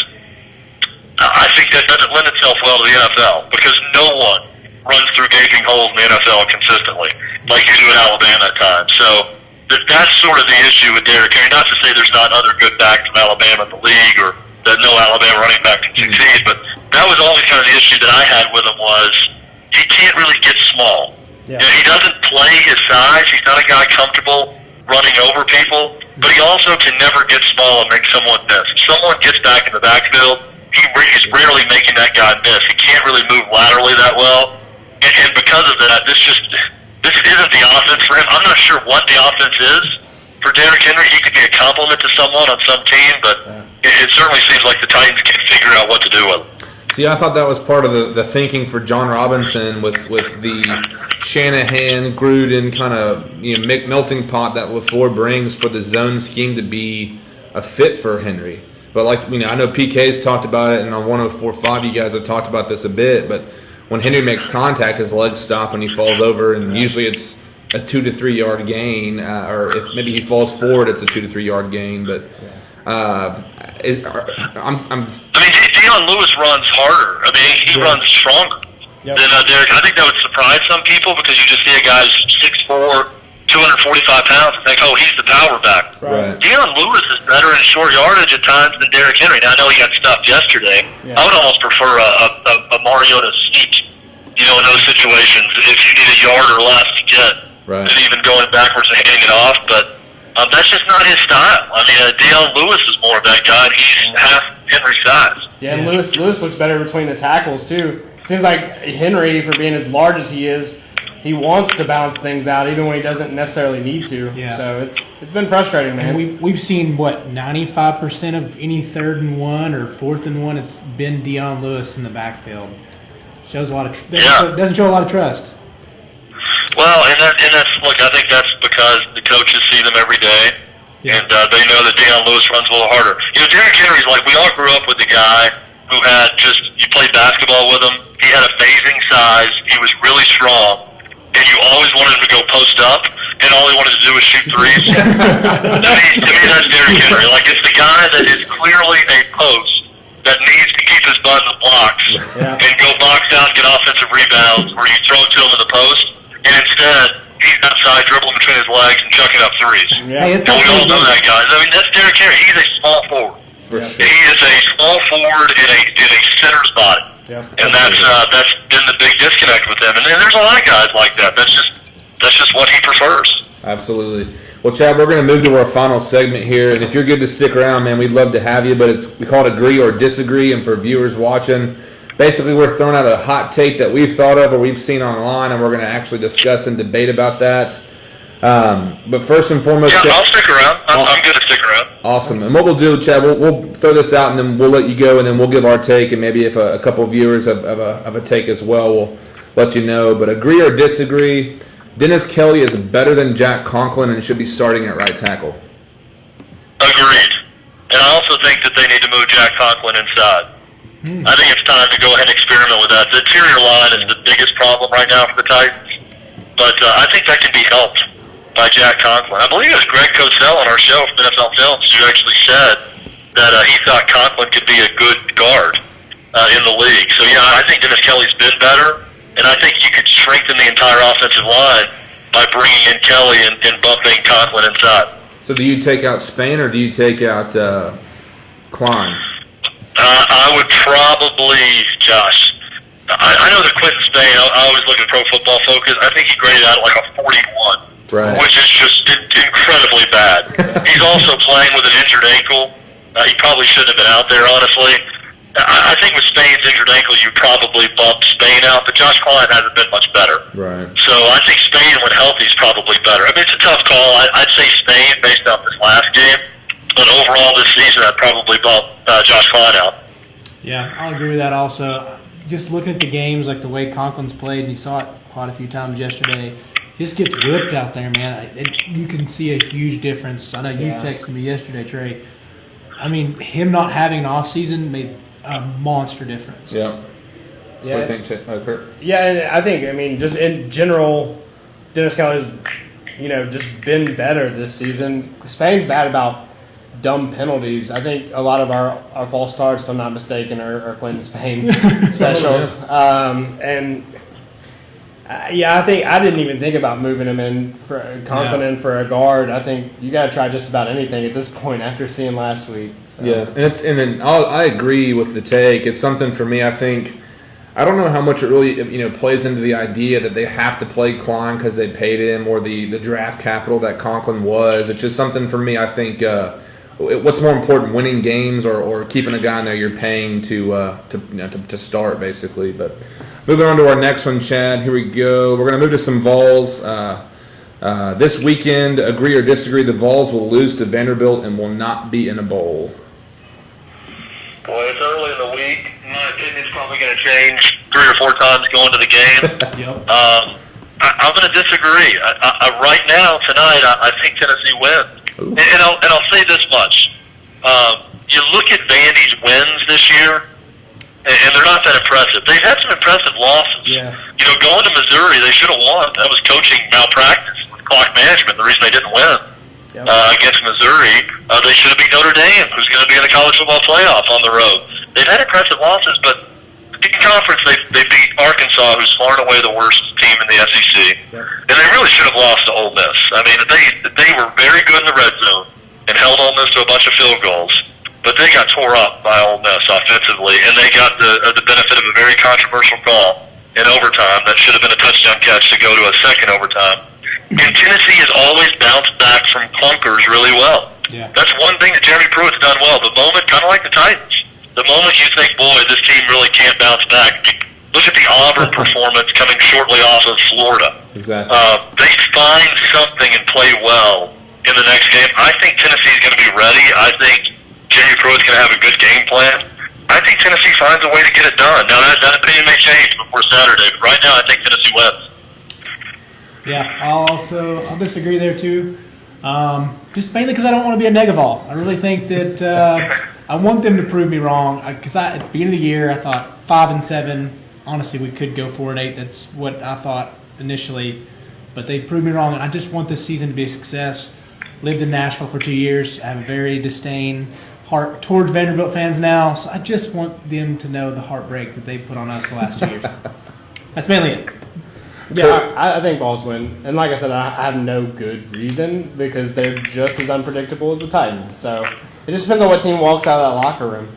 D: I think that doesn't lend itself well to the NFL because no one runs through gaping holes in the NFL consistently like you do at Alabama at times. So that's sort of the issue with Derrick Henry. Not to say there's not other good backs from Alabama in the league or that no Alabama running back can succeed, but that was always kind of the issue that I had with him was he can't really get small. Yeah. You know, he doesn't play his size. He's not a guy comfortable running over people, but he also can never get small and make someone miss. If someone gets back in the backfield, he's rarely making that guy miss. He can't really move laterally that well, and because of that, this isn't the offense for him. I'm not sure what the offense is for Derrick Henry. He could be a compliment to someone on some team, but it certainly seems like the Titans can't figure out what to do with him.
B: See, I thought that was part of the thinking for John Robinson with the Shanahan, Gruden kind of melting pot that LaFleur brings for the zone scheme to be a fit for Henry. But I know PK's talked about it, and on 104.5 you guys have talked about this a bit. But when Henry makes contact, his legs stop and he falls over, and usually it's a 2 to 3 yard gain, or if maybe he falls forward, it's a 2 to 3 yard gain. But
D: Deion Lewis runs harder. I mean, he runs stronger than Derrick. I think that would surprise some people because you just see a guy who's 6'4", 245 pounds and think, oh, he's the power back.
B: Right.
D: Deion Lewis is better in short yardage at times than Derrick Henry. Now, I know he got stuffed yesterday. I would almost prefer a Mariota sneak, in those situations if you need a yard or less to get than even going backwards and handing it off. But that's just not his style. I mean, Deion Lewis is more of that guy, and he's half Henry's size.
C: Yeah, and Lewis looks better between the tackles, too. It seems like Henry, for being as large as he is, he wants to bounce things out even when he doesn't necessarily need to. Yeah. So it's been frustrating, man.
A: And we've seen 95% of any 3rd and 1 or 4th and 1, it's been Deion Lewis in the backfield. Shows a lot of doesn't show a lot of trust.
D: Well, and that's look, I think that's because the coaches see them every day. Yeah. And they know that Deion Lewis runs a little harder. Derrick Henry's like, we all grew up with the guy who had you played basketball with him. He had amazing size. He was really strong. And you always wanted him to go post up. and all he wanted to do was shoot threes. To me, that's Derrick Henry. Like, it's the guy that is clearly a post that needs to keep his butt in the blocks and go box out, get offensive rebounds, or you throw it to him in the post, and instead he's outside dribbling between his legs and chucking up threes.
A: Hey, it's
D: And we all know that, guys. I mean, that's Derrick Henry. He's a small forward. He is a small forward in a center's body. And that's been the big disconnect with him. And there's a lot of guys like that. That's just what he prefers.
B: Absolutely. Well, Chad, we're going to move to our final segment here, and if you're good to stick around, man, we'd love to have you, but we call it Agree or Disagree, and for viewers watching, basically we're throwing out a hot take that we've thought of or we've seen online, and we're going to actually discuss and debate about that. But first and foremost...
D: Yeah, I'll stick around. I'm good to stick around.
B: Awesome. And what we'll do, Chad, we'll throw this out, and then we'll let you go, and then we'll give our take, and maybe if a couple of viewers have a take as well, we'll let you know. But agree or disagree... Dennis Kelly is better than Jack Conklin and should be starting at right tackle.
D: Agreed. And I also think that they need to move Jack Conklin inside. I think it's time to go ahead and experiment with that. The interior line is the biggest problem right now for the Titans, but I think that can be helped by Jack Conklin. I believe it was Greg Cosell on our show from NFL Films who actually said that he thought Conklin could be a good guard in the league. So, yeah, I think Dennis Kelly's been better. And I think you could strengthen the entire offensive line by bringing in Kelly and bumping Conklin inside.
B: So do you take out Spain or do you take out Klein?
D: I would probably, Josh, I know that Quentin Spain, I always look at Pro Football Focus, I think he graded out like a 41, which is just incredibly bad. He's also playing with an injured ankle. He probably shouldn't have been out there, honestly. I think with Spain's injured ankle, you probably bump Spain out, but Josh Klein hasn't been much better.
B: Right.
D: So I think Spain, when healthy, is probably better. I mean, it's a tough call. I'd say Spain based off this last game, but overall this season, I'd probably bump Josh Klein out.
A: Yeah, I'll agree with that also. Just looking at the games, like the way Conklin's played, and you saw it quite a few times yesterday, just gets whipped out there, man. You can see a huge difference. I know you texted me yesterday, Trey. I mean, him not having an offseason made a monster difference.
B: Yeah.
C: Yeah.
B: What do you think, Kurt?
C: Yeah, and I think, just in general, Dennis Kelly's, just been better this season. Spain's bad about dumb penalties. I think a lot of our false starts, if I'm not mistaken, are Quentin Spain specials. I think I didn't even think about moving him in for Conklin for a guard. I think you got to try just about anything at this point after seeing last week. So.
B: Yeah, and I agree with the take. It's something for me. I think I don't know how much it really plays into the idea that they have to play Klein because they paid him or the draft capital that Conklin was. It's just something for me. I think what's more important, winning games or keeping a guy in there you're paying to start basically. But moving on to our next one, Chad. Here we go. We're going to move to some Vols. This weekend, agree or disagree, the Vols will lose to Vanderbilt and will not be in a bowl.
D: Boy, it's early in the week. In my opinion, it's probably going to change 3 or 4 times going to the game.
A: Yep.
D: I'm going to disagree. Right now, tonight, I think Tennessee wins. And I'll say this much. You look at Vandy's wins this year, and they're not that impressive. They've had some impressive losses.
C: Yeah.
D: Going to Missouri, they should have won. That was coaching malpractice with clock management, the reason they didn't win.
C: Yep.
D: Against Missouri, they should have beat Notre Dame, who's going to be in the college football playoff on the road. They've had impressive losses, but in conference, they beat Arkansas, who's far and away the worst team in the SEC.
C: Yep.
D: And they really should have lost to Ole Miss. I mean, they were very good in the red zone and held Ole Miss to a bunch of field goals, but they got tore up by Ole Miss offensively, and they got the benefit of a very controversial call in overtime that should have been a touchdown catch to go to a second overtime. And Tennessee has always bounced back from clunkers really well.
A: Yeah.
D: That's one thing that Jeremy Pruitt's done well. The moment, kind of like the Titans, the moment you think, boy, this team really can't bounce back, look at the Auburn performance coming shortly off of Florida.
B: Exactly.
D: They find something and play well in the next game. I think Tennessee's going to be ready. I think Jeremy Pruitt's going to have a good game plan. I think Tennessee finds a way to get it done. Now, that opinion may change before Saturday, but right now I think Tennessee wins.
A: Yeah, I'll disagree there too. Just mainly because I don't want to be a Negavol. I really think that I want them to prove me wrong. Because at the beginning of the year, I thought 5-7. Honestly, we could go 4-8. That's what I thought initially. but they proved me wrong, and I just want this season to be a success. Lived in Nashville for 2 years. I have a very disdain heart towards Vanderbilt fans now, so I just want them to know the heartbreak that they've put on us the last 2 years. That's mainly it.
C: Yeah, I think Vols win. And like I said, I have no good reason because they're just as unpredictable as the Titans. So it just depends on what team walks out of that locker room.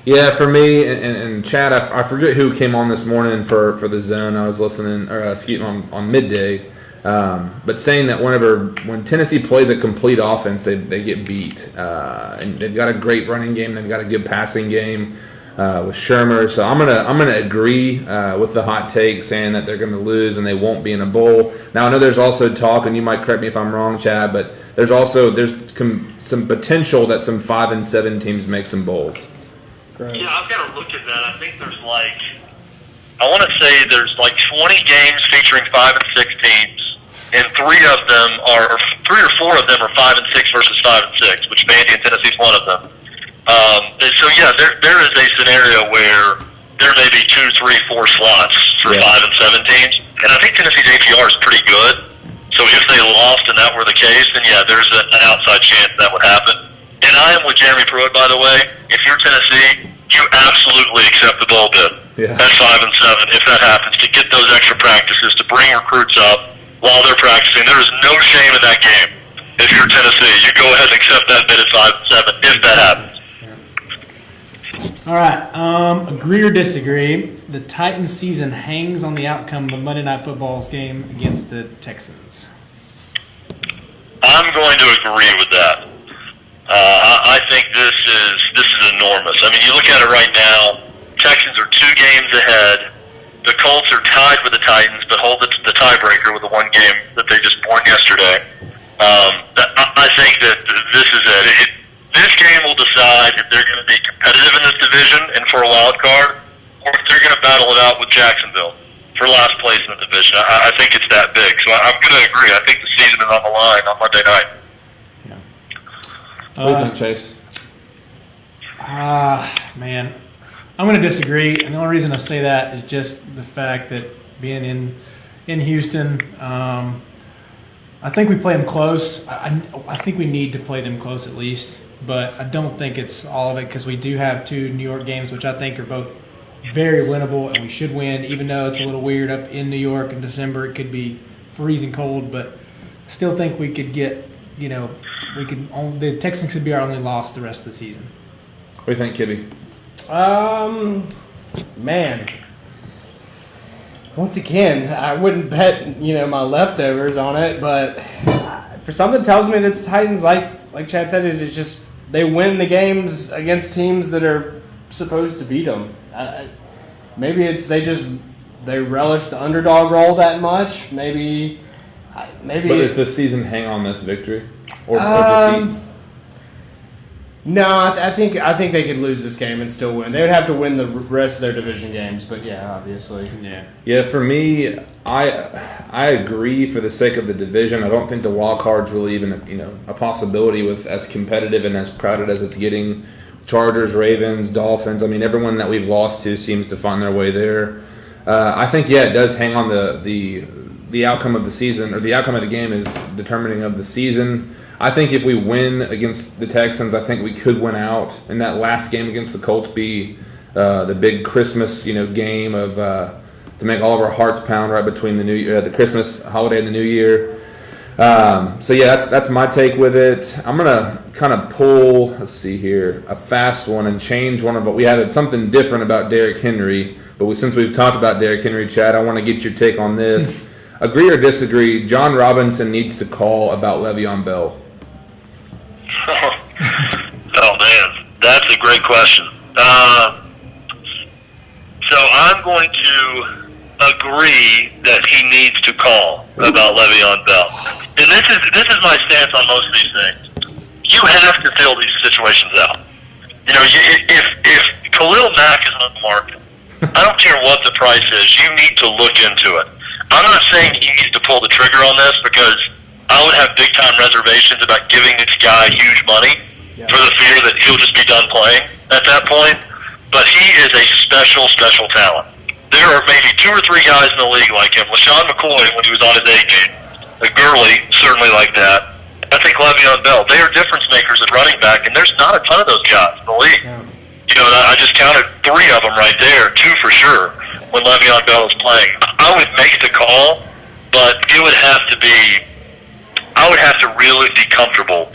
B: Yeah, for me and Chad, I forget who came on this morning for the zone. I was listening, or excuse me, on midday, but saying that when Tennessee plays a complete offense, they get beat, and they've got a great running game, they've got a good passing game with Shermer. So I'm gonna agree with the hot take saying that they're gonna lose and they won't be in a bowl. Now I know there's also talk, and you might correct me if I'm wrong, Chad, but there's some potential that some 5 and 7 teams make some bowls.
C: Great.
D: Yeah, I've got to look at that. I think there's I want to say there's 20 games featuring 5 and 6 teams, and 3 or 4 of them are 5 and 6 versus 5 and 6, which Vandy and Tennessee is one of them. And so yeah, there is a scenario where there may be 2, 3, 4 slots for 5 and 7 teams, and I think Tennessee's APR is pretty good. So if they lost and that were the case, then yeah, there's an outside chance that would happen. And I am with Jeremy Pruitt, by the way. If you're Tennessee, you absolutely accept the bowl bid at 5 and 7 if that happens, to get those extra practices, to bring recruits up while they're practicing. There is no shame in that game. If you're Tennessee, you go ahead and accept that bid at 5 and 7 if that happens.
A: All right, agree or disagree, the Titans season hangs on the outcome of the Monday Night Football's game against the Texans.
D: I'm going to agree with that. I think this is enormous. I mean, you look at it right now, Texans are 2 games ahead. The Colts are tied with the Titans, but hold the tiebreaker with the 1 game that they just won yesterday. I think that this is it. This game will decide if they're going to be competitive in this division and for a wild card, or if they're going to battle it out with Jacksonville for last place in the division. I think it's that big. So I'm going to agree. I think the season is on the line on Monday night.
B: What do you think, Chase?
A: Man, I'm going to disagree, and the only reason I say that is just the fact that being in Houston, I think we play them close. I think we need to play them close at least, but I don't think it's all of it because we do have 2 New York games, which I think are both very winnable, and we should win, even though it's a little weird up in New York in December. It could be freezing cold, but still think we could get, the Texans could be our only loss the rest of the season.
B: What do you think, Kibby?
C: Man. Once again, I wouldn't bet, my leftovers on it, but for something tells me that the Titans, like Chad said, is just they win the games against teams that are supposed to beat them. Maybe it's they relish the underdog role that much. Maybe.
B: But does the season hang on this victory or defeat?
C: No, I think they could lose this game and still win. They would have to win the rest of their division games, but yeah, obviously.
B: Yeah. For me, I agree for the sake of the division. I don't think the wild card's really even a possibility with as competitive and as crowded as it's getting. Chargers, Ravens, Dolphins. I mean, everyone that we've lost to seems to find their way there. I think it does hang on the outcome of the season, or the outcome of the game is determining of the season. I think if we win against the Texans, I think we could win out. And that last game against the Colts be the big Christmas, game of to make all of our hearts pound right between the Christmas holiday and the New Year. So yeah, that's my take with it. I'm gonna kind of pull, let's see here, a fast one and change one of what we had something different about Derrick Henry. But since we've talked about Derrick Henry, Chad, I want to get your take on this. Agree or disagree? John Robinson needs to call about Le'Veon Bell.
D: Oh man, that's a great question. So I'm going to agree that he needs to call about Le'Veon Bell, and this is my stance on most of these things. You have to fill these situations out. If Khalil Mack is on the market, I don't care what the price is. You need to look into it. I'm not saying he needs to pull the trigger on this because I would have big time reservations about giving this guy huge money for the fear that he'll just be done playing at that point. But he is a special, special talent. there are maybe 2 or 3 guys in the league like him. LaShawn McCoy, when he was on his A game. Gurley, certainly like that. I think Le'Veon Bell. They are difference makers at running back, and there's not a ton of those guys in the league.
C: Yeah.
D: You know, I just counted 3 of them right there, 2 for sure, when Le'Veon Bell is playing. I would make the call, but it would have to be, I would have to really be comfortable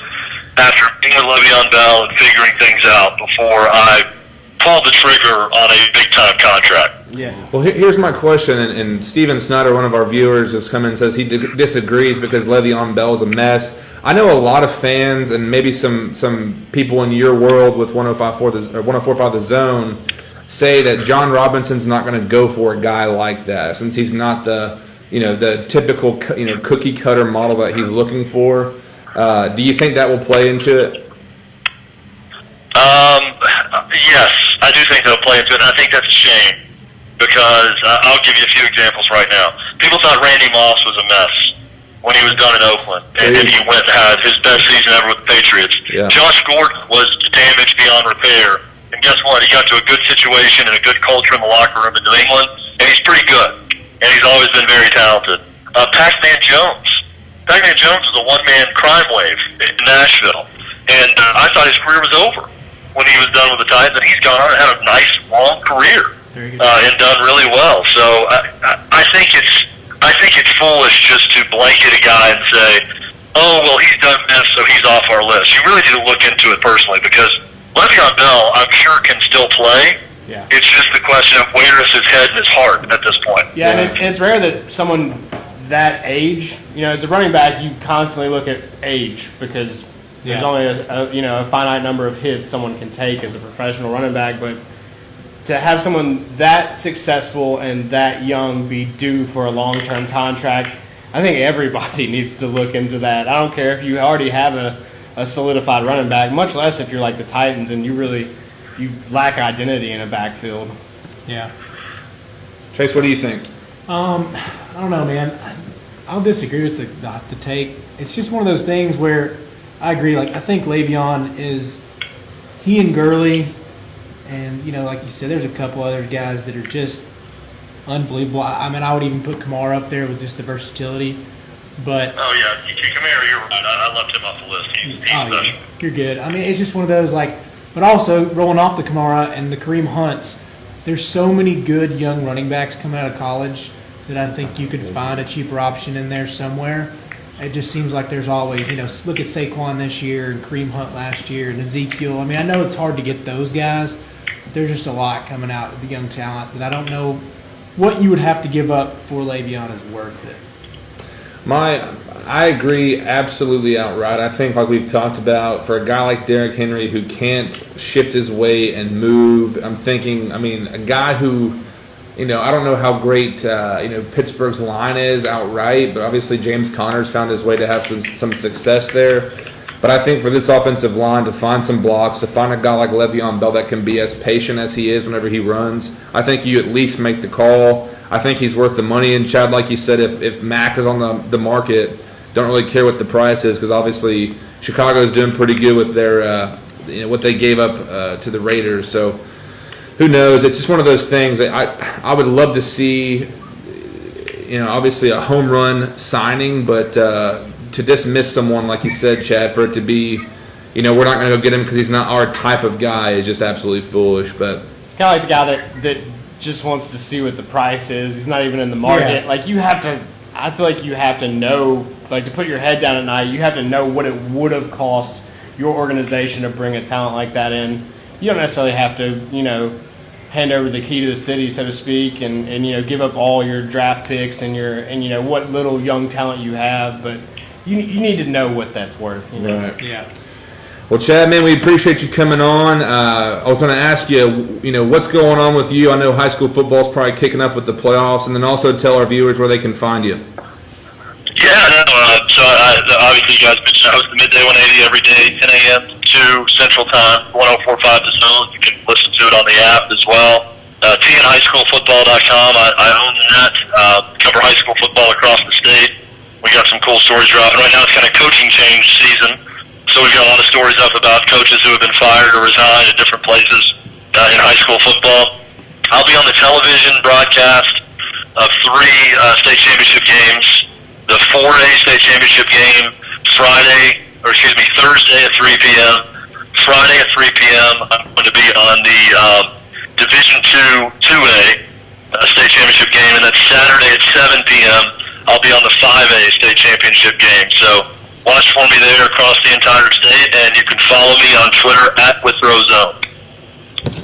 D: after being with Le'Veon Bell and figuring things out before I pull the trigger on a big-time contract.
C: Yeah.
B: Well, here's my question, and Steven Snyder, one of our viewers, has come in and says he disagrees because Le'Veon Bell is a mess. I know a lot of fans and maybe some people in your world with 104.5 The Zone say that John Robinson's not going to go for a guy like that since he's not the typical cookie cutter model that he's looking for. Do you think that will play into it?
D: Yes, I do think that'll play into it, and I think that's a shame because I'll give you a few examples right now. People thought Randy Moss was a mess when he was done in Oakland, and he went and had his best season ever with the Patriots.
B: Yeah.
D: Josh Gordon was damaged beyond repair, and guess what? He got to a good situation and a good culture in the locker room in New England, and he's pretty good, and he's always been very talented. Pac-Man Jones. Pac-Man Jones was a one-man crime wave in Nashville, and I thought his career was over when he was done with the Titans, and he's gone on and had a nice, long career and done really well. So I think it's foolish just to blanket a guy and say, oh, well, he's done this, so he's off our list. You really need to look into it personally because Le'Veon Bell, I'm sure, can still play.
C: Yeah.
D: It's just the question of where is his head and his heart at this point.
C: Yeah, and it's rare that someone that age, as a running back, you constantly look at age because there's only a finite number of hits someone can take as a professional running back, but to have someone that successful and that young be due for a long-term contract, I think everybody needs to look into that. I don't care if you already have a solidified running back, much less if you're like the Titans and you lack identity in a backfield.
A: Yeah.
B: Chase, what do you think?
A: I don't know, man. I'll disagree with the take. It's just one of those things where I agree. Like, I think Le'Veon he and Gurley, and, like you said, there's a couple other guys that are just unbelievable. I mean, I would even put Kamara up there with just the versatility. But
D: Oh, yeah. Kamara, you're right. I left him off the list. He's special.
A: You're good. I mean, it's just one of those, but also rolling off the Kamara and the Kareem Hunts, there's so many good young running backs coming out of college that I think you could find a cheaper option in there somewhere. It just seems like there's always, look at Saquon this year and Kareem Hunt last year and Ezekiel. I mean, I know it's hard to get those guys, but there's just a lot coming out of the young talent that I don't know what you would have to give up for Le'Veon is worth it.
B: I agree absolutely outright. I think, like we've talked about, for a guy like Derrick Henry who can't shift his weight and move, I'm thinking, a guy who, I don't know how great, Pittsburgh's line is outright, but obviously James Conner's found his way to have some success there. But I think for this offensive line to find some blocks, to find a guy like Le'Veon Bell that can be as patient as he is whenever he runs, I think you at least make the call. I think he's worth the money. And Chad, like you said, if Mac is on the market, don't really care what the price is because obviously Chicago is doing pretty good with their what they gave up to the Raiders. So who knows? It's just one of those things. I would love to see, obviously a home run signing, but to dismiss someone like you said, Chad, for it to be, we're not going to go get him because he's not our type of guy is just absolutely foolish. But
C: it's kind of like the guy that just wants to see what the price is. He's not even in the market. Yeah. I feel like you have to know, to put your head down at night, you have to know what it would have cost your organization to bring a talent like that in. You don't necessarily have to, hand over the key to the city, so to speak, and give up all your draft picks and what little young talent you have, but you need to know what that's worth.
B: Right.
A: Yeah.
B: Well, Chad, man, we appreciate you coming on. I was going to ask you, what's going on with you? I know high school football is probably kicking up with the playoffs, and then also tell our viewers where they can find you.
D: Yeah, so obviously you guys mentioned I host the Midday 180 every day, 10 a.m. to Central Time, 104.5 The Zone. You can listen to it on the app as well. TNHighschoolfootball.com, I own that. Cover high school football across the state. We got some cool stories dropping. Right now it's kind of coaching change season, so we've got a lot of stories up about coaches who have been fired or resigned at different places in high school football. I'll be on the television broadcast of 3 state championship games. The 4A state championship game Thursday at 3 p.m. Friday at 3 p.m. I'm going to be on the Division 2A state championship game, and then Saturday at 7 p.m. I'll be on the 5A state championship game. So watch for me there across the entire state, and you can follow me on Twitter at Withrow Zone.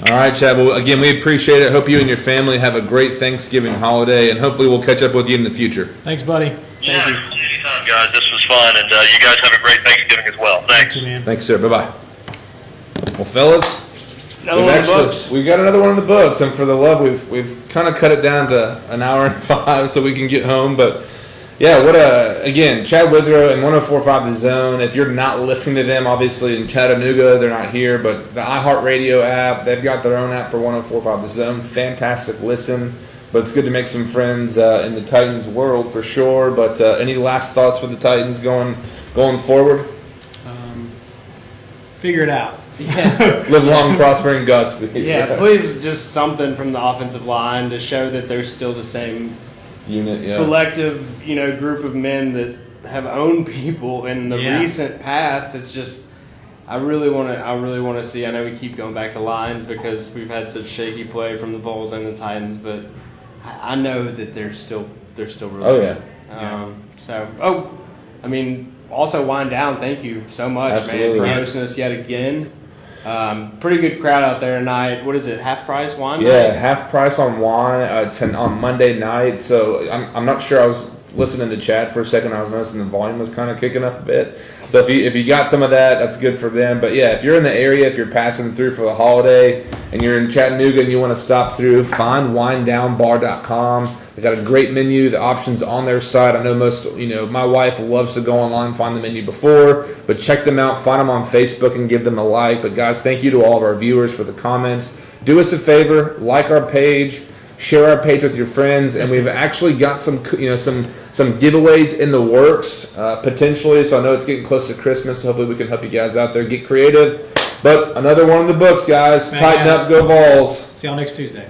B: All right, Chad. Well, again, we appreciate it. Hope you and your family have a great Thanksgiving holiday, and hopefully we'll catch up with you in the future.
A: Thanks, buddy.
D: Thank you. Anytime, guys. This was fun, and you guys have a great Thanksgiving as well. Thanks.
A: Thank you, man.
B: Thanks, sir. Bye-bye. Well, fellas,
C: Another one of the books.
B: we got another one of the books, and for the love, we've kind of cut it down to an hour and 5 so we can get home. But yeah, again, Chad Withrow and 104.5 The Zone. If you're not listening to them, obviously in Chattanooga, they're not here, but the iHeartRadio app, they've got their own app for 104.5 The Zone. Fantastic listen. But it's good to make some friends in the Titans world for sure. But any last thoughts for the Titans going forward?
A: Figure it out.
C: Yeah.
B: Live long, prosper, and Godspeed.
C: Yeah, please, just something from the offensive line to show that they're still the same
B: Unit, yeah.
C: collective, group of men that have owned people in the
A: Yeah.
C: recent past. It's just, I really want to see. I know we keep going back to lines because we've had such shaky play from the Vols and the Titans, but I know that they're still really
B: Oh, yeah.
C: good. Also wind down. Thank you so much,
B: Absolutely.
C: man, for hosting us yet again. Pretty good crowd out there tonight. What is it? Half price wine?
B: Yeah,
C: night?
B: half price on wine. It's on Monday night, so I'm not sure. I was listening to Chad for a second. I was noticing the volume was kind of kicking up a bit. So if you got some of that, that's good for them. But yeah, if you're in the area, if you're passing through for the holiday, and you're in Chattanooga and you want to stop through, find winedownbar.com. They got a great menu. The options on their site. I know my wife loves to go online, find the menu before, but check them out. Find them on Facebook and give them a like. But guys, thank you to all of our viewers for the comments. Do us a favor, like our page, share our page with your friends, and we've actually got some giveaways in the works potentially. So I know it's getting close to Christmas. So hopefully we can help you guys out there. Get creative. But another one of the books, guys.
A: Man,
B: Tighten up, go Vols.
A: See y'all next Tuesday.